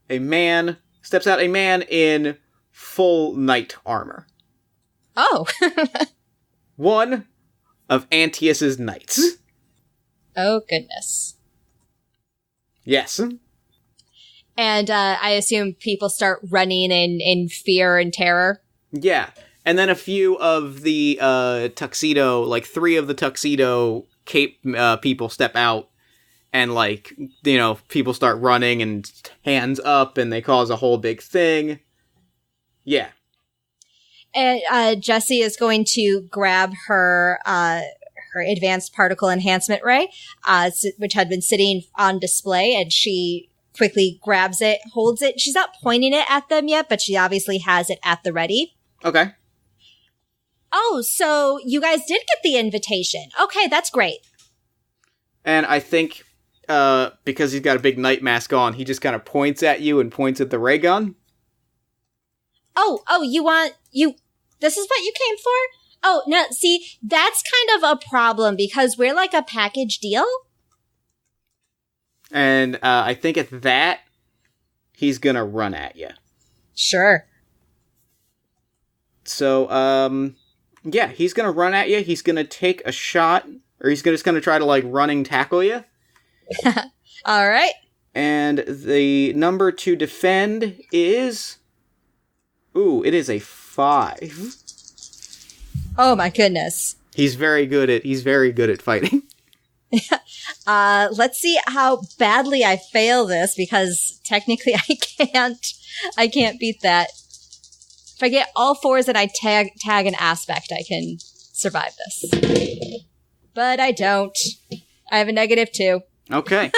man in full knight armor. Oh. One of ANTEUS's knights. Oh, goodness. Yes. And I assume people start running in fear and terror? Yeah. And then a few of the tuxedo, like 3 of the tuxedo cape people step out. And, people start running and hands up and they cause a whole big thing. Yeah. And Jessie is going to grab her advanced particle enhancement ray, which had been sitting on display, and she quickly grabs it, holds it. She's not pointing it at them yet, but she obviously has it at the ready. Okay. Oh, so you guys did get the invitation. Okay, that's great. And I think because he's got a big knight mask on, he just kind of points at you and points at the ray gun. Oh, this is what you came for? Oh, no, see, that's kind of a problem because we're like a package deal. And I think at that, he's gonna run at you. Sure. So, yeah, he's gonna run at you. He's gonna take a shot, or he's just gonna try to, running tackle you. All right. And the number to defend is... Ooh, it is a 5. Oh my goodness. He's very good at fighting. Let's see how badly I fail this because technically I can't beat that. If I get all 4s and I tag an aspect, I can survive this. But I don't. I have a -2. Okay.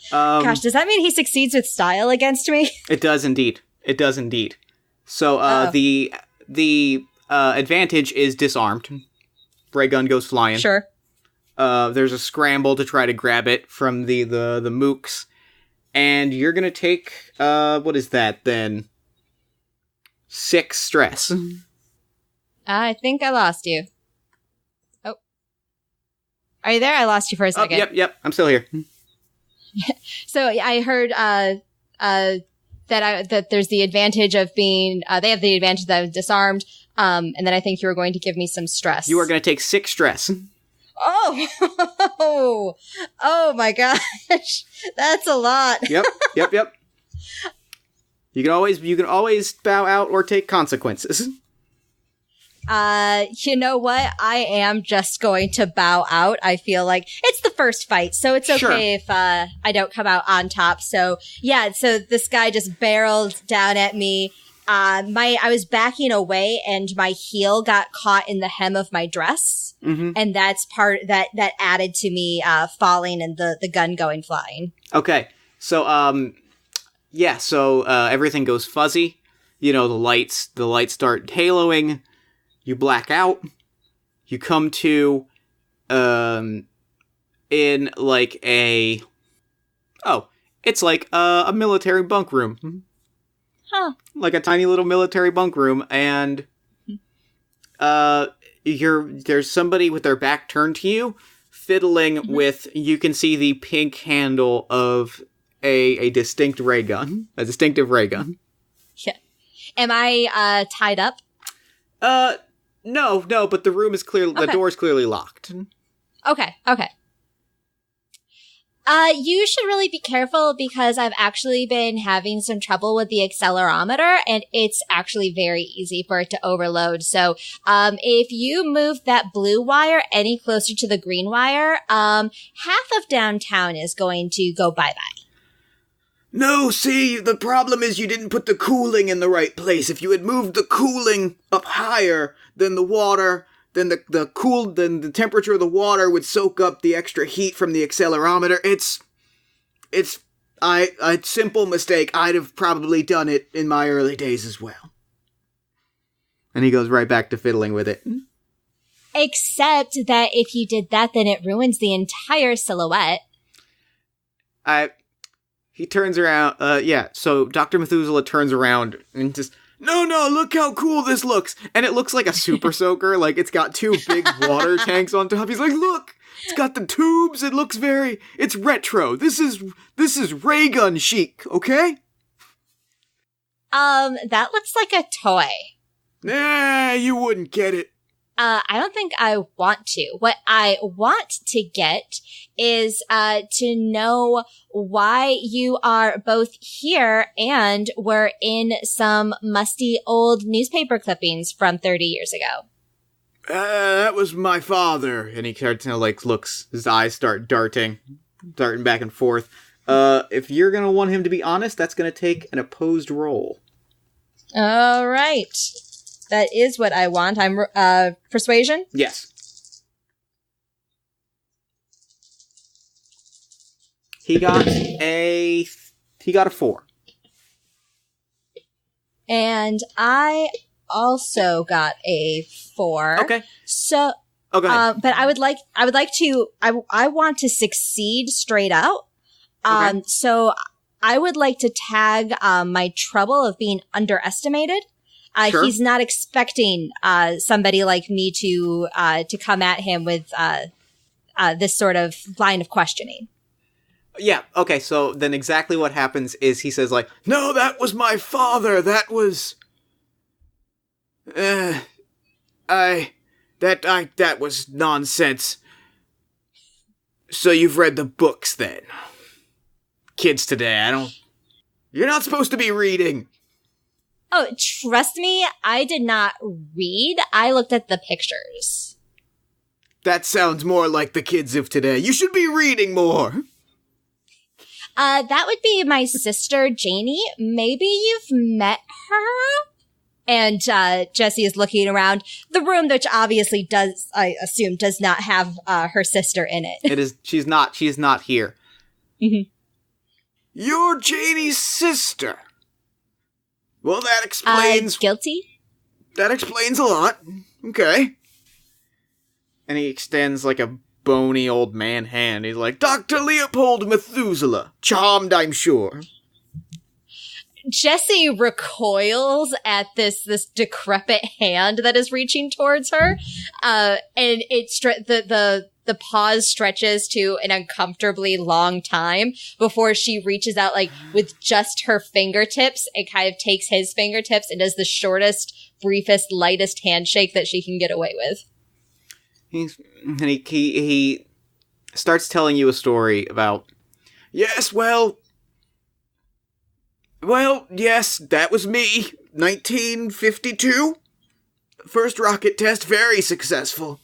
Gosh, does that mean he succeeds with style against me? It does indeed. So, the advantage is disarmed. Ray gun goes flying. Sure. There's a scramble to try to grab it from the mooks. And you're gonna take, what is that then? 6 stress. I think I lost you. Oh. Are you there? I lost you for a second. Yep. I'm still here. So I heard, that there's the advantage of being, they have the advantage that I'm disarmed. And then I think you were going to give me some stress. You are going to take 6 stress. Oh, oh my gosh. That's a lot. Yep. You can always bow out or take consequences. You know what? I am just going to bow out. I feel like it's the first fight, so it's okay if I don't come out on top. So yeah, so this guy just barreled down at me. I was backing away and my heel got caught in the hem of my dress. Mm-hmm. And that's part that added to me falling and the gun going flying. Okay. So everything goes fuzzy. You know, the lights start haloing. You black out. You come to in like it's like a military bunk room. Huh. Like a tiny little military bunk room, and there's somebody with their back turned to you, fiddling with, you can see the pink handle of a distinctive ray gun. Yeah. Am I tied up? No, but the room is clearly, the door is clearly locked. Okay. You should really be careful because I've actually been having some trouble with the accelerometer and it's actually very easy for it to overload. So, if you move that blue wire any closer to the green wire, half of downtown is going to go bye-bye. No, see, the problem is you didn't put the cooling in the right place. If you had moved the cooling up higher, then the water, then the temperature of the water would soak up the extra heat from the accelerometer. It's a simple mistake. I'd have probably done it in my early days as well. And he goes right back to fiddling with it. Except that if you did that, then it ruins the entire silhouette. He turns around, so Dr. Methuselah turns around and just, no, look how cool this looks. And it looks like a super soaker, like it's got two big water tanks on top. He's like, look, it's got the tubes, it looks it's retro. This is ray gun chic, okay? That looks like a toy. Nah, you wouldn't get it. I don't think I want to. What I want to get is to know why you are both here and were in some musty old newspaper clippings from 30 years ago. That was my father. And he starts to looks, his eyes start darting back and forth. If you're going to want him to be honest, that's going to take an opposed roll. All right. That is what I want. I'm, persuasion? Yes. He got a 4. And I also got a 4. Okay. So, go ahead. but I want to succeed straight out. Okay. So I would like to tag, my trouble of being underestimated. Sure. He's not expecting somebody like me to come at him with this sort of line of questioning. Yeah, okay, so then exactly what happens is he says, no, that was my father, that was... that was nonsense. So you've read the books, then? Kids today, You're not supposed to be reading! Oh, trust me, I did not read. I looked at the pictures. That sounds more like the kids of today. You should be reading more. That would be my sister, Janie. Maybe you've met her? And Jessie is looking around the room, which obviously does, I assume, does not have her sister in it. It is. She's not here. Mm-hmm. You're Janie's sister. Well, that explains... guilty? That explains a lot. Okay. And he extends a bony old man hand. He's like, Dr. Leopold Methuselah. Charmed, I'm sure. Jessie recoils at this decrepit hand that is reaching towards her. And the pause stretches to an uncomfortably long time before she reaches out, with just her fingertips. It kind of takes his fingertips and does the shortest, briefest, lightest handshake that she can get away with. He starts telling you a story about, yes, well, yes, that was me, 1952. First rocket test, very successful.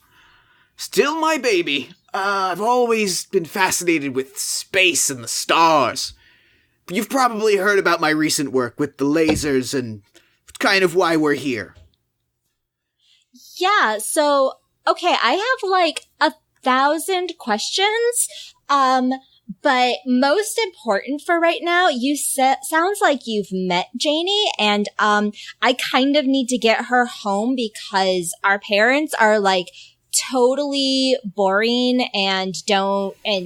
Still my baby. I've always been fascinated with space and the stars. You've probably heard about my recent work with the lasers and kind of why we're here. Yeah, so, okay, I have like 1,000 questions. But most important for right now, sounds like you've met Janie, and I kind of need to get her home because our parents are like totally boring and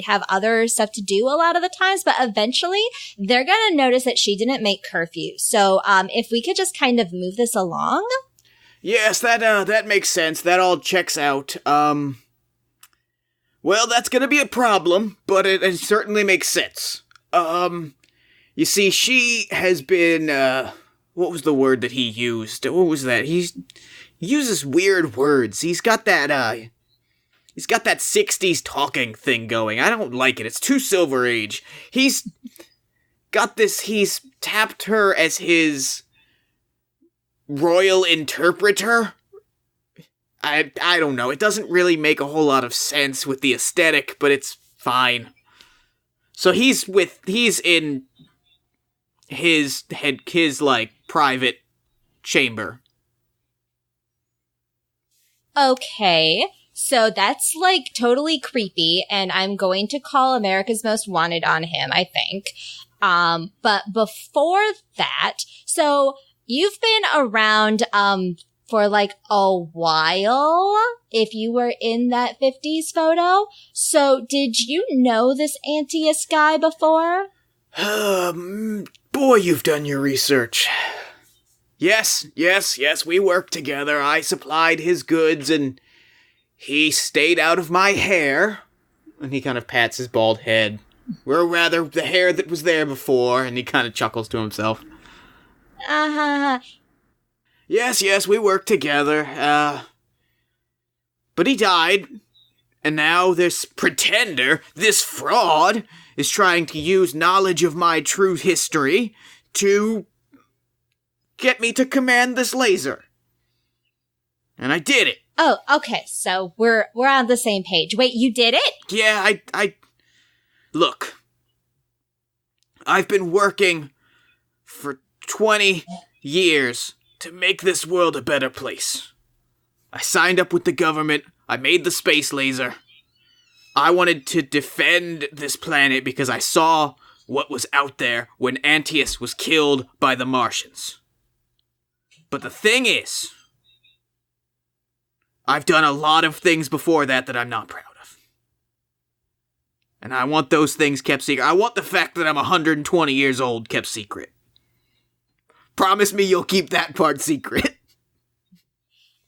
have other stuff to do a lot of the times, but eventually they're gonna notice that she didn't make curfew. So if we could just kind of move this along. Yes, that makes sense. That all checks out. Well, that's gonna be a problem, but it certainly makes sense. You see, she has been, what was the word that he used? What was that? He uses weird words. He's got that 60s talking thing going. I don't like it. It's too Silver Age. He's tapped her as his royal interpreter. I don't know. It doesn't really make a whole lot of sense with the aesthetic, but it's fine. So he's in his like private chamber. Okay. So that's like totally creepy, and I'm going to call America's Most Wanted on him, I think. But before that, so you've been around, for like a while, if you were in that 50s photo. So did you know this ANTEUS guy before? Boy, you've done your research. Yes, we worked together. I supplied his goods and he stayed out of my hair. And he kind of pats his bald head. Or rather, the hair that was there before, and he kind of chuckles to himself. Yes, we worked together, but he died, and now this pretender, this fraud, is trying to use knowledge of my true history to get me to command this laser. And I did it. Oh, okay, so we're on the same page. Wait, you did it? Yeah, Look, I've been working for 20 years to make this world a better place. I signed up with the government. I made the space laser. I wanted to defend this planet because I saw what was out there when ANTEUS was killed by the Martians. But the thing is, I've done a lot of things before that I'm not proud of. And I want those things kept secret. I want the fact that I'm 120 years old kept secret. Promise me you'll keep that part secret.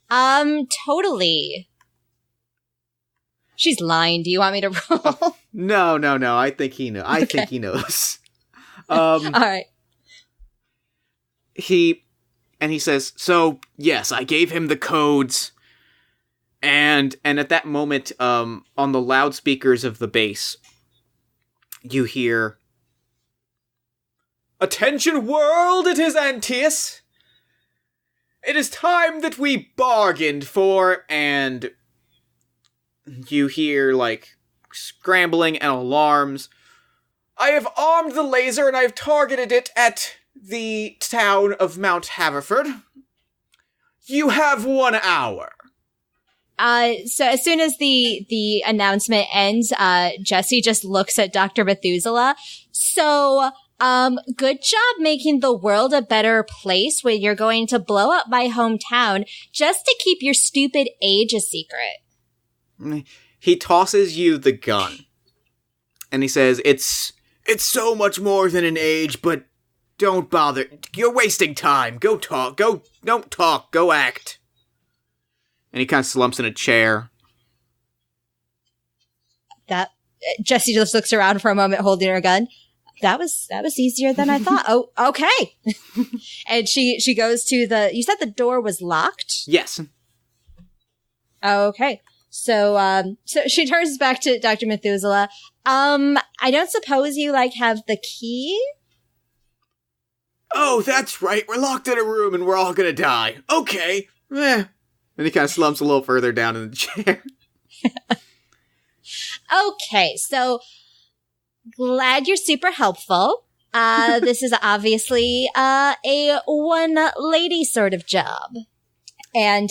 Totally. She's lying. Do you want me to roll? No. I think he knows. I think he knows. All right. He says, so, yes, I gave him the codes. And at that moment, on the loudspeakers of the base, you hear, "Attention world, it is ANTEUS. It is time that we bargained for," and you hear, like, scrambling and alarms. "I have armed the laser and I have targeted it at the town of Mount Haverford. You have 1 hour. So as soon as the announcement ends, Jesse just looks at Dr. Methuselah. So, good job making the world a better place when you're going to blow up my hometown just to keep your stupid age a secret. He tosses you the gun. And he says, it's so much more than an age, but don't bother. You're wasting time. Go talk. Don't talk. Go act. And he kind of slumps in a chair. Jessie just looks around for a moment holding her gun. That was easier than I thought. Oh, okay. And she goes to you said the door was locked? Yes. Okay. So she turns back to Dr. Methuselah. I don't suppose you, have the key? Oh, that's right. We're locked in a room and we're all gonna die. Okay. And he kind of slumps a little further down in the chair. Okay, so glad you're super helpful. This is obviously a one lady sort of job. And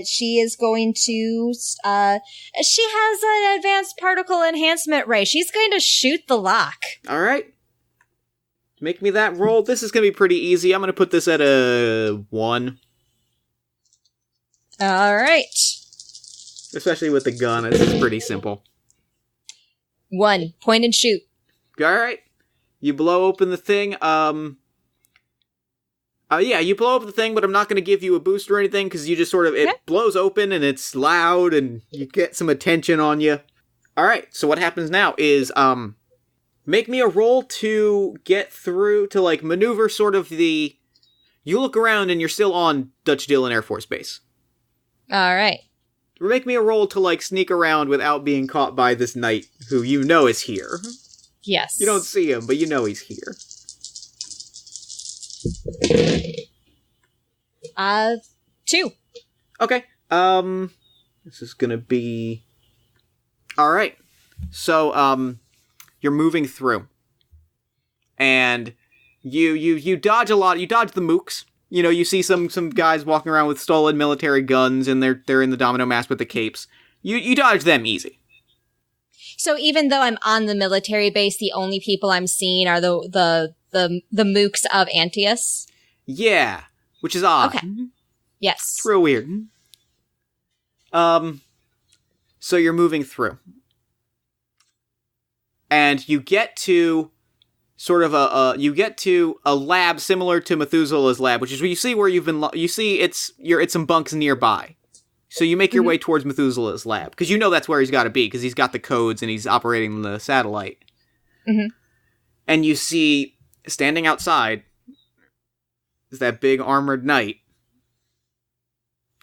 she is going to, she has an advanced particle enhancement ray. She's going to shoot the lock. All right. Make me that roll. This is going to be pretty easy. I'm going to put this at a 1. All right. Especially with the gun, it's pretty simple. 1. Point and shoot. All right. You blow open the thing. Yeah, you blow up the thing, but I'm not going to give you a boost or anything because you just sort of, it blows open and it's loud and you get some attention on you. All right. So what happens now is, make me a roll to get through to like maneuver sort of the, you look around and you're still on Dutch Dillon Air Force Base. All right. Make me a roll to like sneak around without being caught by this knight who you know is here. Yes. You don't see him, but you know he's here. 2. Okay. This is gonna be... Alright. So, you're moving through. And you dodge a lot. You dodge the mooks. You know, you see some guys walking around with stolen military guns, and they're in the domino mask with the capes. You dodge them easy. So even though I'm on the military base, the only people I'm seeing are the mooks of ANTEUS? Yeah, which is odd. Okay. Yes. It's real weird. So you're moving through. And you get to sort of a lab similar to Methuselah's lab, which is where you see where you've been, you see it's some bunks nearby. So you make your way towards Methuselah's lab, because you know that's where he's got to be, because he's got the codes and he's operating the satellite. Mm-hmm. And you see, standing outside, is that big armored knight.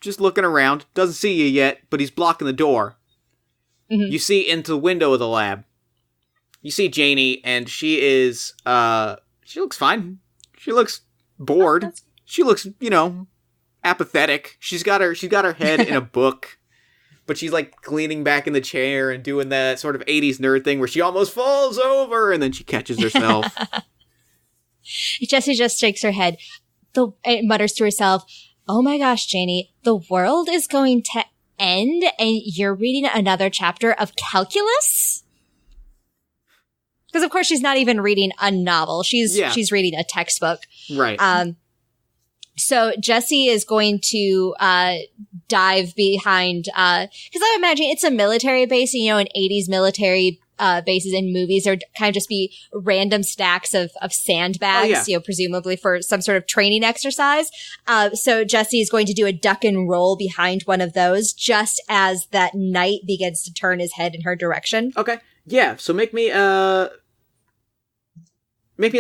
Just looking around, doesn't see you yet, but he's blocking the door. Mm-hmm. You see into the window of the lab. You see Janie, and she is, she looks fine. She looks bored. She looks, apathetic. She's got her head in a book, but she's like leaning back in the chair and doing that sort of 80s nerd thing where she almost falls over and then she catches herself. Jessie just shakes her head. Mutters to herself, "Oh my gosh, Janie, the world is going to end and you're reading another chapter of calculus?" Because of course she's not even reading a novel. She's reading a textbook. Right. So Jessie is going to dive behind, because I imagine it's a military base, and, in 80s military bases in movies, there kind of just be random stacks of sandbags, presumably for some sort of training exercise. So Jessie is going to do a duck and roll behind one of those just as that knight begins to turn his head in her direction. Okay. Yeah, so make me a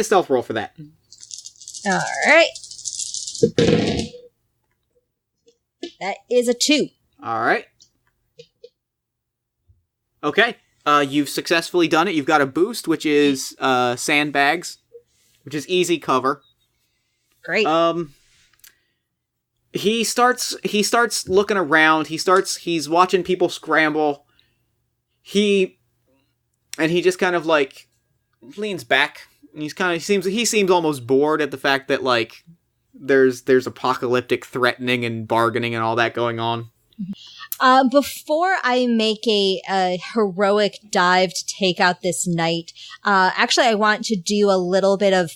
stealth roll for that. All right. That is a 2. All right. Okay. You've successfully done it. You've got a boost, which is sandbags, which is easy cover. Great. He starts looking around. He's watching people scramble. He just kind of like leans back. And he seems almost bored at the fact that like there's apocalyptic threatening and bargaining and all that going on. Before I make a heroic dive to take out this knight, actually I want to do a little bit of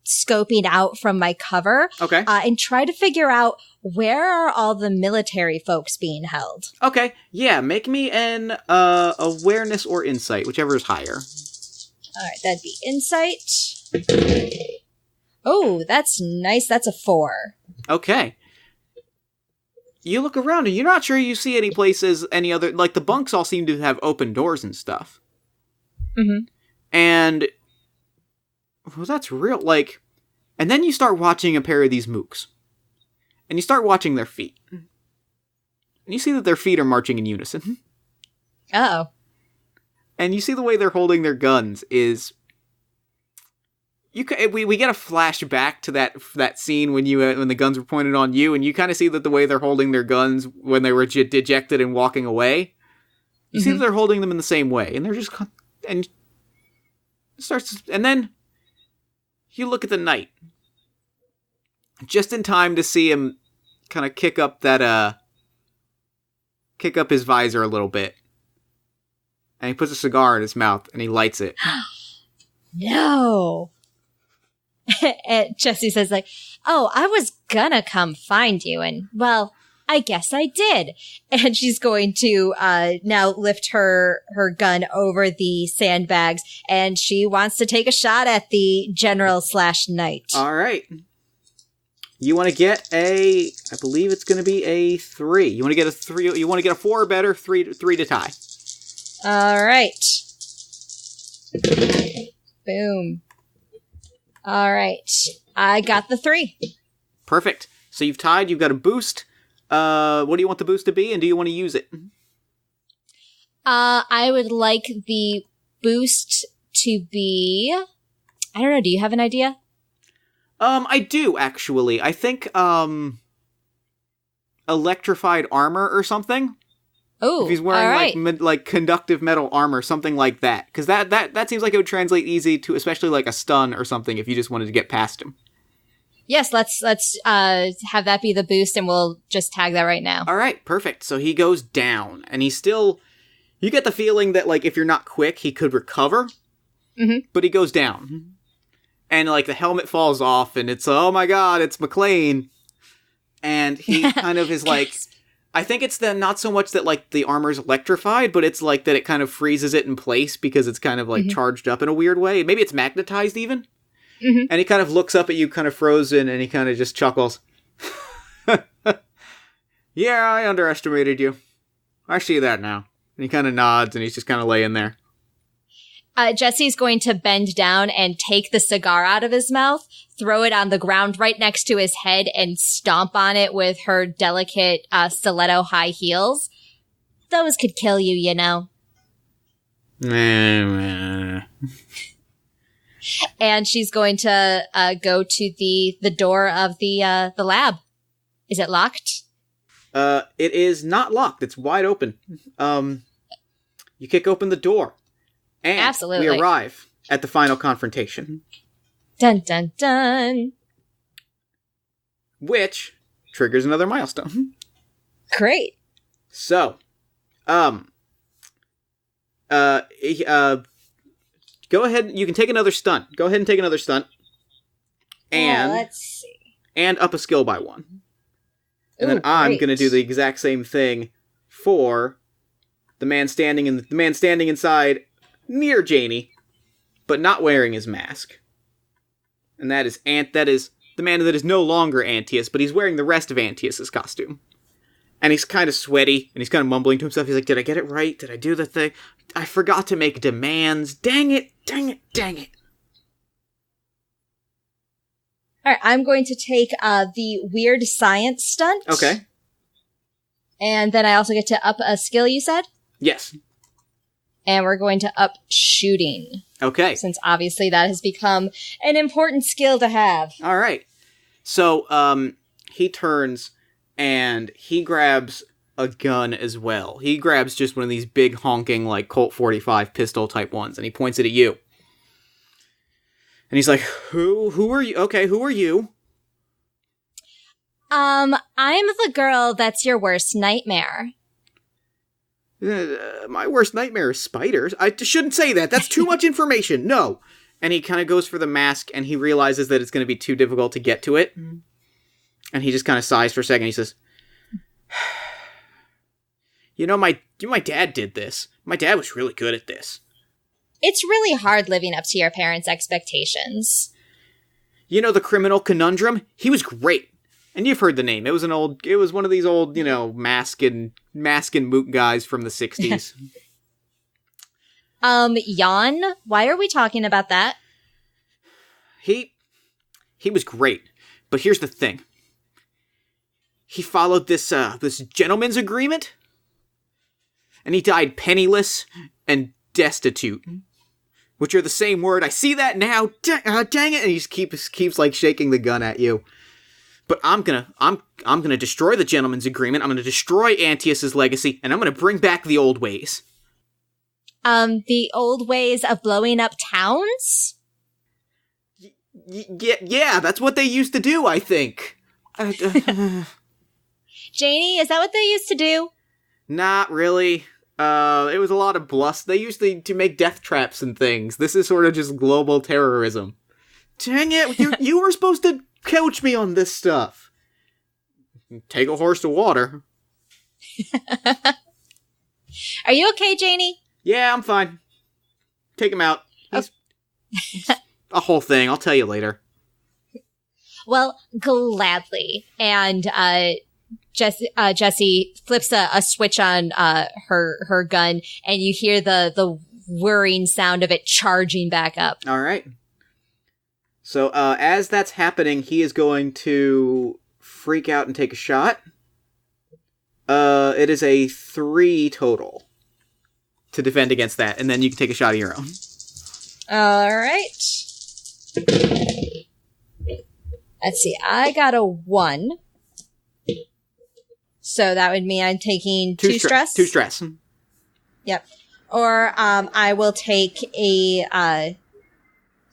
scoping out from my cover. Okay. And try to figure out where are all the military folks being held. Okay. Yeah, make me an awareness or insight, whichever is higher. All right, that'd be insight. Oh, that's nice. That's a 4. Okay. You look around and you're not sure you see any other, like the bunks all seem to have open doors and stuff. Mm-hmm. And, well, that's real, like, and then you start watching a pair of these mooks. And you start watching their feet. And you see that their feet are marching in unison. Uh-oh. And you see the way they're holding their guns is we get a flashback to that scene when the guns were pointed on you, and you kind of see that the way they're holding their guns when they were dejected and walking away, you see that they're holding them in the same way, and they're just and then you look at the knight, just in time to see him kind of kick up his visor a little bit, and he puts a cigar in his mouth and he lights it. No. And Jesse says like, oh, I was gonna come find you, and well, I guess I did. And she's going to now lift her gun over the sandbags, and she wants to take a shot at the general/knight. All right. You want to get I believe it's going to be a 3. You want to get a 3. You want to get a 4 or better. 3 to tie. All right. Boom. All right. I got the 3. Perfect. So you've tied. You've got a boost. What do you want the boost to be, and do you want to use it? I would like the boost to be... I don't know. Do you have an idea? I do, actually. I think, electrified armor or something. Oh, if he's wearing, right. like conductive metal armor, something like that. Because that seems like it would translate easy to, especially like a stun or something, if you just wanted to get past him. Yes, let's have that be the boost, and we'll just tag that right now. All right, perfect. So he goes down, and he's still... You get the feeling that, like, if you're not quick, he could recover, but he goes down. And, like, the helmet falls off, and it's, oh my god, it's McLean. And he kind of is like... I think it's not so much that, like, the armor's electrified, but it's, like, that it kind of freezes it in place because it's kind of, like, charged up in a weird way. Maybe it's magnetized, even. And he kind of looks up at you, kind of frozen, and he kind of just chuckles. Yeah, I underestimated you. I see that now. And he kind of nods, and he's just kind of laying there. Jesse's going to bend down and take the cigar out of his mouth, throw it on the ground right next to his head, and stomp on it with her delicate stiletto high heels. Those could kill you, you know. And she's going to go to the door of the lab. Is it locked? It is not locked. It's wide open. You kick open the door. And absolutely. We arrive at the final confrontation. Dun, dun, dun. Which triggers another milestone. Great. So, go ahead. You can take another stunt. Go ahead and take another stunt. And let's see. And up a skill by 1. And then I'm going to do the exact same thing for the man standing inside near Janie, but not wearing his mask. And that is the man that is no longer ANTEUS, but he's wearing the rest of ANTEUS' costume. And he's kind of sweaty, and he's kind of mumbling to himself. He's like, did I get it right? Did I do the thing? I forgot to make demands. Dang it, dang it, dang it. All right, I'm going to take the weird science stunt. Okay. And then I also get to up a skill, you said? Yes. And we're going to up shooting. Okay. Since obviously that has become an important skill to have. All right. So, he turns and he grabs a gun as well. He grabs just one of these big honking, like, Colt 45 pistol type ones, and he points it at you. And he's like, who are you? Okay, who are you? I'm the girl that's your worst nightmare. My worst nightmare is spiders. I shouldn't say that. That's too much information. No. And he kind of goes for the mask, and he realizes that it's going to be too difficult to get to it. And he just kind of sighs for a second. He says, my dad did this. My dad was really good at this. It's really hard living up to your parents' expectations. The criminal conundrum? He was great. And you've heard the name. It was one of these old, mask and moot guys from the 60s. Jan, why are we talking about that? He was great. But here's the thing. He followed this gentleman's agreement. And he died penniless and destitute. which are the same word. I see that now. Dang it! And he just keeps like shaking the gun at you. But I'm gonna destroy the gentleman's agreement. I'm gonna destroy ANTEUS' legacy, and I'm gonna bring back the old ways. The old ways of blowing up towns? Yeah, that's what they used to do, I think. Janie, is that what they used to do? Not really. It was a lot of bluster. They used to make death traps and things. This is sort of just global terrorism. Dang it, you were supposed to coach me on this stuff. Take a horse to water. Are you okay, Janie? Yeah, I'm fine. Take him out. He's a whole thing. I'll tell you later. Well, gladly. And Jessie flips a switch on her gun, and you hear the whirring sound of it charging back up. All right. So as that's happening, he is going to freak out and take a shot. It is a 3 total to defend against that, and then you can take a shot of your own. All right. Let's see. I got a 1. So that would mean I'm taking 2 stress? 2 stress. Yep. Or I will take a...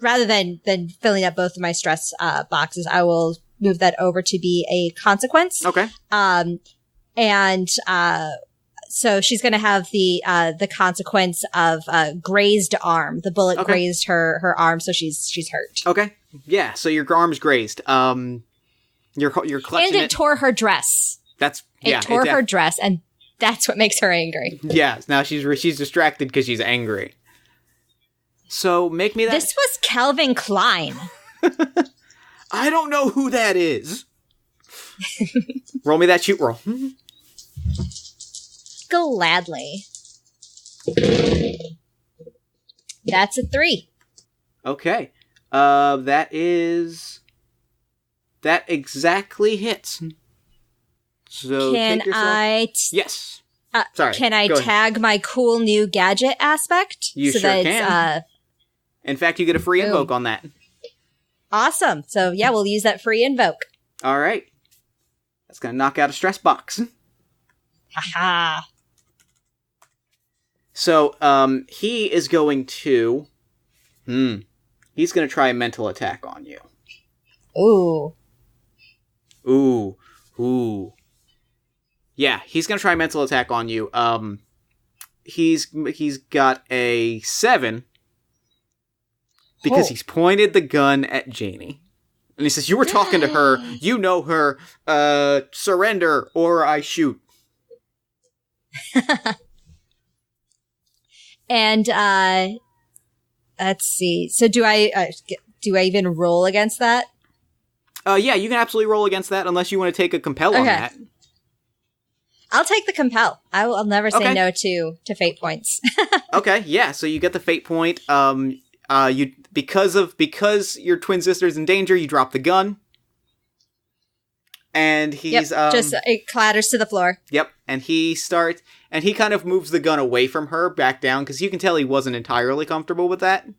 rather than filling up both of my stress boxes, I will move that over to be a consequence. Okay. So she's going to have the consequence of grazed arm. The bullet grazed her arm, so she's hurt. Okay. Yeah. So your arm's grazed. You're clutching and it tore her dress. It tore her dress, and that's what makes her angry. Yeah. Now she's distracted because she's angry. So make me that. This was Calvin Klein. I don't know who that is. Roll me that shoot roll. Gladly. That's a 3. Okay. That exactly hits. So can I... yes. Sorry. Can I tag my cool new gadget aspect? You sure can. In fact, you get a free invoke on that. Awesome. So yeah, we'll use that free invoke. All right. That's going to knock out a stress box. Haha. So, he is going to... He's going to try a mental attack on you. Ooh. Yeah, he's going to try a mental attack on you. He's got a 7 because he's pointed the gun at Janie. And he says, you were talking to her. You know her. Surrender or I shoot. And, let's see. So do I even roll against that? Yeah, you can absolutely roll against that unless you want to take a compel on that. I'll take the compel. I'll never say no to fate points. Okay, yeah. So you get the fate point. You because your twin sister's in danger, you drop the gun. And he's just it clatters to the floor. Yep. And he kind of moves the gun away from her, back down, because you can tell he wasn't entirely comfortable with that. And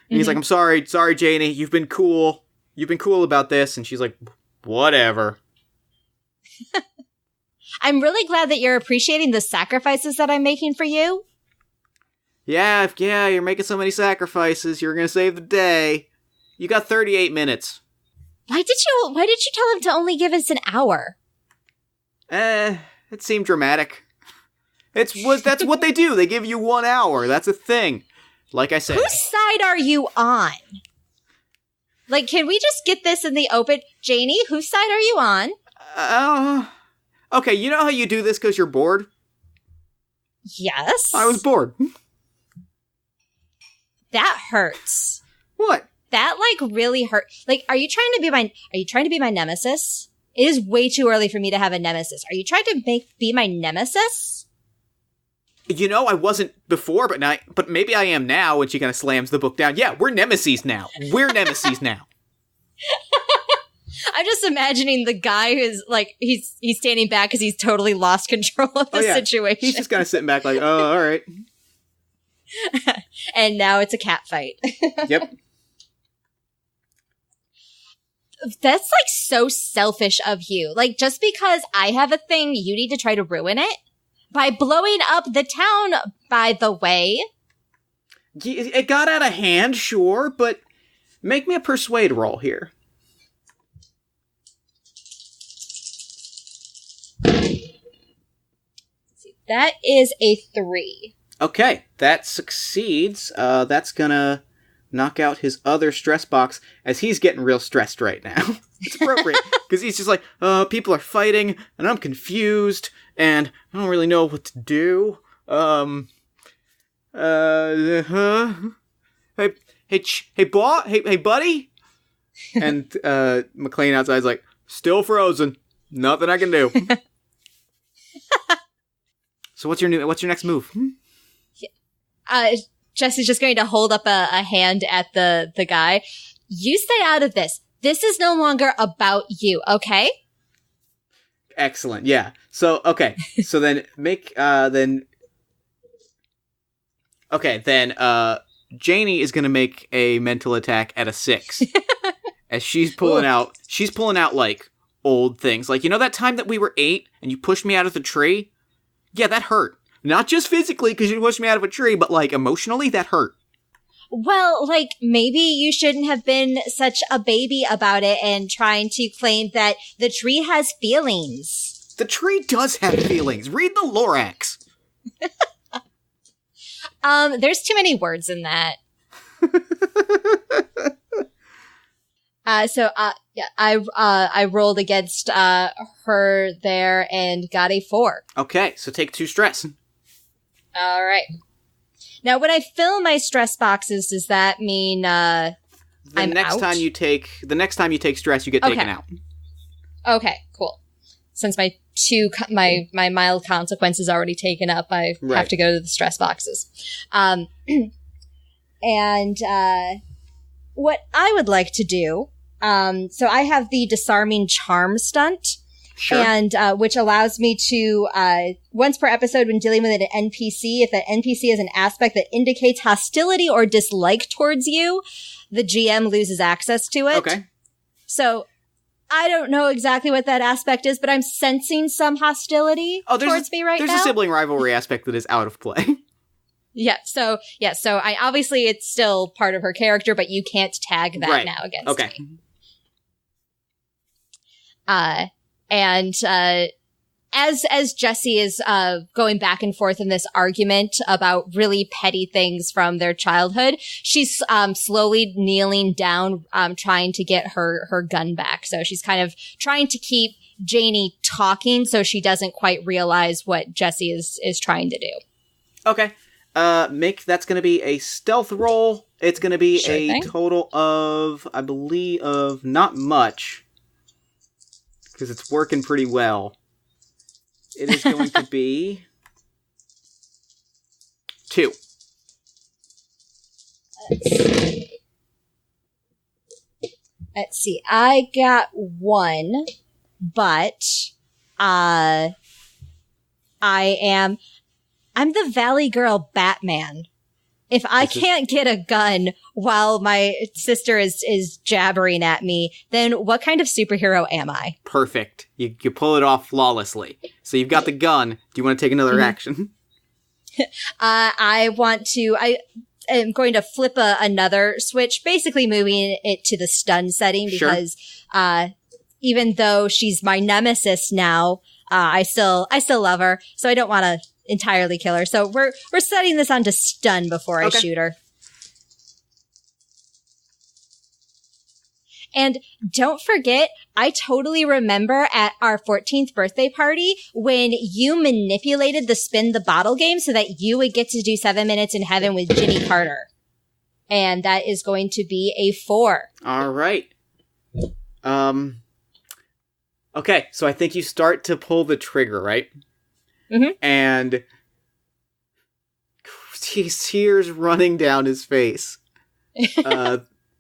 he's like, I'm sorry, Janie, you've been cool about this. And she's like, whatever. I'm really glad that you're appreciating the sacrifices that I'm making for you. Yeah, you're making so many sacrifices. You're gonna save the day. You got 38 minutes. Why did you tell him to only give us an hour? It seemed dramatic. That's what they do. They give you 1 hour. That's a thing. Like I said. Whose side are you on? Like, can we just get this in the open? Janie, whose side are you on? Okay, you know how you do this because you're bored? Yes. I was bored. That hurts. What? That, like, really hurt. Like, are you trying to be my nemesis? It is way too early for me to have a nemesis. Are you trying to be my nemesis? You know, I wasn't before, but maybe I am now. And she kind of slams the book down. Yeah, we're nemesis now. I'm just imagining the guy who's like, he's standing back because he's totally lost control of the situation. He's just kind of sitting back like, oh, all right. And now it's a cat fight. Yep. That's like so selfish of you. Like, just because I have a thing, you need to try to ruin it? By blowing up the town, by the way. It got out of hand, sure, but make me a persuade roll here. That is a 3. Okay, that succeeds. That's gonna knock out his other stress box, as he's getting real stressed right now. It's appropriate, because he's just like, people are fighting, and I'm confused, and I don't really know what to do. Hey, buddy? And, McLean outside's like, still frozen. Nothing I can do. So what's your next move? Jesse's just going to hold up a hand at the guy. You stay out of this. This is no longer about you, okay? Excellent, yeah. So, okay. So then Janie is gonna make a mental attack at a 6. As she's pulling out, like, old things. Like, you know that time that we were 8 and you pushed me out of the tree? Yeah, that hurt. Not just physically, because you pushed me out of a tree, but, like, emotionally, that hurt. Well, like, maybe you shouldn't have been such a baby about it and trying to claim that the tree has feelings. The tree does have feelings. Read the Lorax. There's too many words in that. I rolled against her there and got a 4. Okay, so take 2 stress. All right. Now, when I fill my stress boxes, does that mean I'm out? The next time you take stress, you get taken out. Okay, cool. Since my mild consequence is already taken up, I have to go to the stress boxes. And what I would like to do, so I have the disarming charm stunt. Sure. And which allows me to, once per episode when dealing with an NPC, if that NPC has an aspect that indicates hostility or dislike towards you, the GM loses access to it. Okay. So I don't know exactly what that aspect is, but I'm sensing some hostility towards me right now. There's a sibling rivalry aspect that is out of play. So I obviously it's still part of her character, but you can't tag that now against me. And as Jessie is going back and forth in this argument about really petty things from their childhood, she's slowly kneeling down, trying to get her gun back. So she's kind of trying to keep Janie talking so she doesn't quite realize what Jessie is trying to do. Okay. That's going to be a stealth roll. It's going to be total of, I believe, of not much. Because it's working pretty well. It is going to be 2. Let's see. I got 1, but I'm the Valley Girl Batman. If I can't get a gun while my sister is jabbering at me, then what kind of superhero am I? Perfect. You pull it off flawlessly. So you've got the gun. Do you want to take another action? I am going to flip another switch, basically moving it to the stun setting because even though she's my nemesis now, I still love her. So I don't want to entirely kill her. So we're setting this on to stun before I shoot her. And don't forget, I totally remember at our 14th birthday party when you manipulated the spin the bottle game so that you would get to do 7 Minutes in Heaven with Ginny Carter. And that is going to be a 4. All right. Okay, so I think you start to pull the trigger, right? Mm-hmm. And tears running down his face.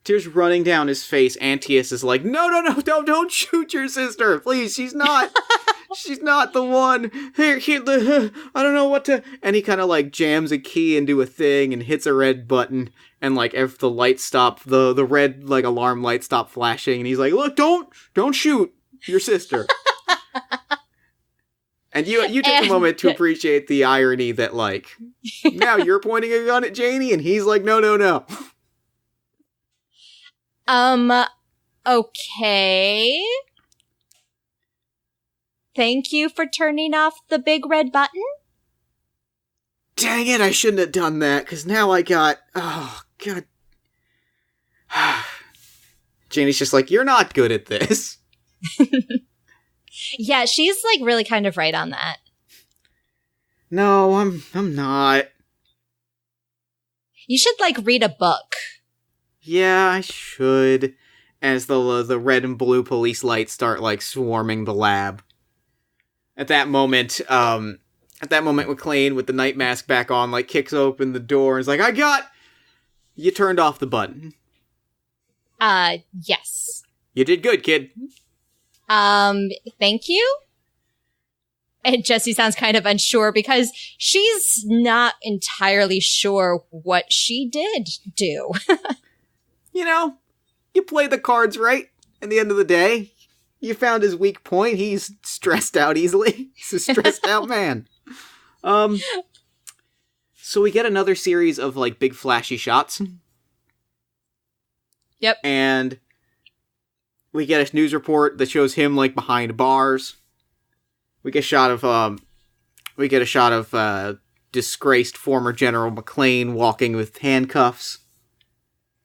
Tears running down his face. ANTEUS is like, no, don't shoot your sister, please. She's not She's not the one. Here, I don't know what to... And he kind of, like, jams a key into a thing and hits a red button. And, like, if the lights stop, the red, like, alarm lights stop flashing. And he's like, look, don't shoot your sister. And you take a moment to appreciate the irony that, like, now you're pointing a gun at Janie, and he's like, no. Okay. Thank you for turning off the big red button. Dang it, I shouldn't have done that, because now I got... Oh, God. Janie's just like, you're not good at this. Yeah, she's, like, really kind of right on that. No, I'm not. You should, like, read a book. Yeah, I should. As the red and blue police lights start, like, swarming the lab. At that moment, McLean, with the night mask back on, like, kicks open the door and is like, You turned off the button. Yes. You did good, kid. Thank you? And Jessie sounds kind of unsure because she's not entirely sure what she did do. You know, you played the cards right at the end of the day. You found his weak point. He's stressed out easily. He's a stressed out man. So we get another series of, like, big flashy shots. Yep. And we get a news report that shows him, like, behind bars. We get a shot of disgraced former General McLean walking with handcuffs.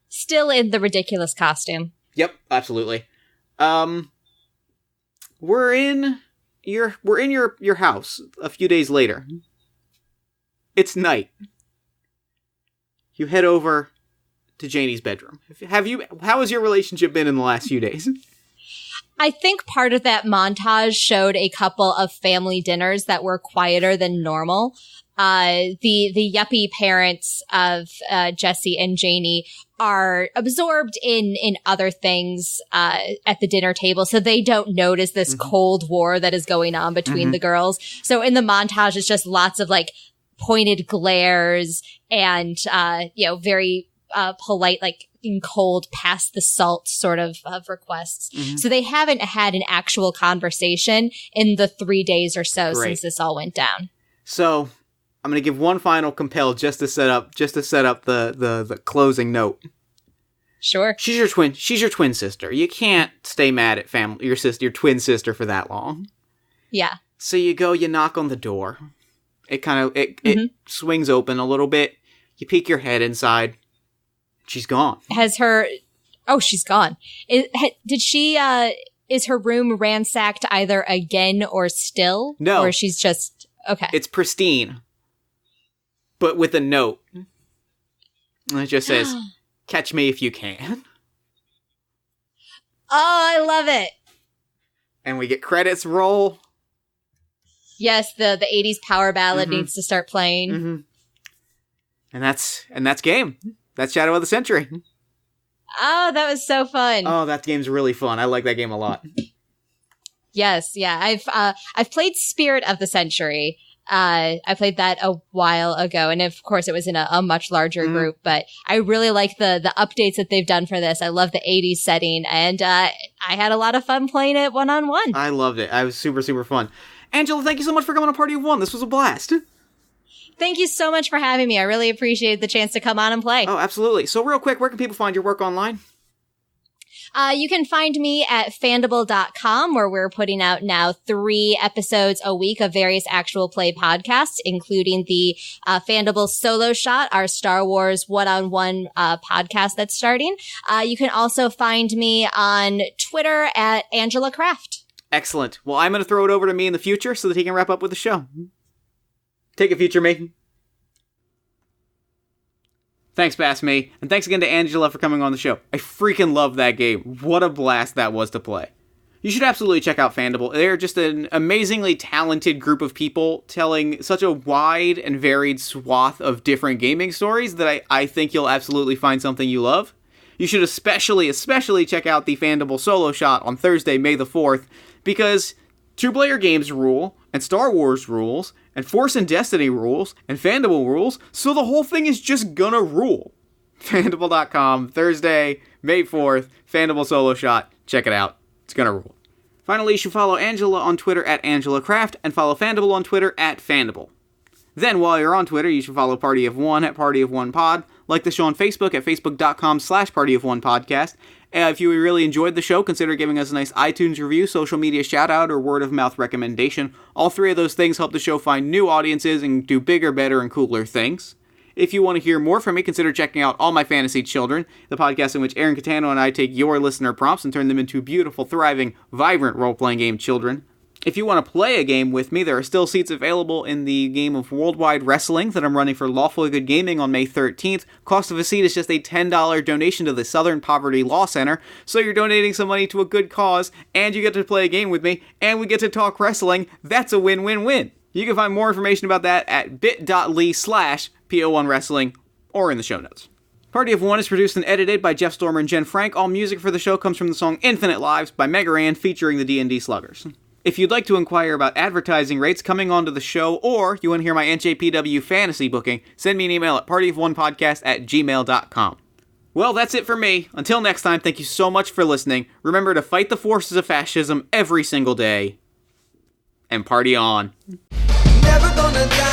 Still in the ridiculous costume. Yep, absolutely. We're in your house a few days later. It's night. You head over to Janie's bedroom. How has your relationship been in the last few days? I think part of that montage showed a couple of family dinners that were quieter than normal. The yuppie parents of Jessie and Janie are absorbed in other things at the dinner table, so they don't notice this Cold War that is going on between the girls. So in the montage, it's just lots of, like, pointed glares and very polite, like, in cold, pass the salt sort of requests. So they haven't had an actual conversation in the 3 days or so since this all went down. So I'm going to give one final compel just to set up the closing note. Sure. She's your twin sister. You can't stay mad at your twin sister for that long. Yeah. So you knock on the door. It swings open a little bit. You peek your head inside. She's gone. She's gone. Is her room ransacked either again or still? No. Or she's just, okay. It's pristine. But with a note. And it just says, catch me if you can. Oh, I love it. And we get credits roll. Yes, the 80s power ballad needs to start playing. And that's game. That's Shadow of the Century. Oh, that was so fun. Oh, that game's really fun. I like that game a lot. Yes, yeah. I've played Spirit of the Century. I played that a while ago, and of course it was in a much larger group, but I really like the updates that they've done for this. I love the 80s setting, and I had a lot of fun playing it one-on-one. I loved it. I was super, super fun. Angela, thank you so much for coming on Party of One. This was a blast. Thank you so much for having me. I really appreciate the chance to come on and play. Oh, absolutely. So real quick, where can people find your work online? You can find me at fandible.com, where we're putting out now 3 episodes a week of various actual play podcasts, including the Fandible Solo Shot, our Star Wars one-on-one podcast that's starting. You can also find me on Twitter at Angela Craft. Excellent. Well, I'm going to throw it over to me in the future so that he can wrap up with the show. Take it, future me. Thanks, Bass Me, and thanks again to Angela for coming on the show. I freaking love that game. What a blast that was to play. You should absolutely check out Fandible. They're just an amazingly talented group of people telling such a wide and varied swath of different gaming stories that I think you'll absolutely find something you love. You should especially check out the Fandible Solo Shot on Thursday, May the 4th, because Two-player games rule, and Star Wars rules, and Force and Destiny rules, and Fandible rules, so the whole thing is just gonna rule. Fandible.com, Thursday, May 4th, Fandible Solo Shot. Check it out. It's gonna rule. Finally, you should follow Angela on Twitter at AngelaCraft, and follow Fandible on Twitter at Fandible. Then, while you're on Twitter, you should follow Party of One at Party of One Pod, like the show on Facebook at facebook.com/partyofonepodcast. If you really enjoyed the show, consider giving us a nice iTunes review, social media shout-out, or word-of-mouth recommendation. All three of those things help the show find new audiences and do bigger, better, and cooler things. If you want to hear more from me, consider checking out All My Fantasy Children, the podcast in which Aaron Catano and I take your listener prompts and turn them into beautiful, thriving, vibrant role-playing game children. If you want to play a game with me, there are still seats available in the game of Worldwide Wrestling that I'm running for Lawful Good Gaming on May 13th. Cost of a seat is just a $10 donation to the Southern Poverty Law Center, so you're donating some money to a good cause, and you get to play a game with me, and we get to talk wrestling. That's a win-win-win. You can find more information about that at bit.ly/PO1Wrestling or in the show notes. Party of One is produced and edited by Jeff Stormer and Jen Frank. All music for the show comes from the song Infinite Lives by Mega Ran featuring the D&D Sluggers. If you'd like to inquire about advertising rates coming onto the show, or you want to hear my NJPW fantasy booking, send me an email at partyofonepodcast@gmail.com. Well, that's it for me. Until next time, thank you so much for listening. Remember to fight the forces of fascism every single day. And party on. Never gonna die.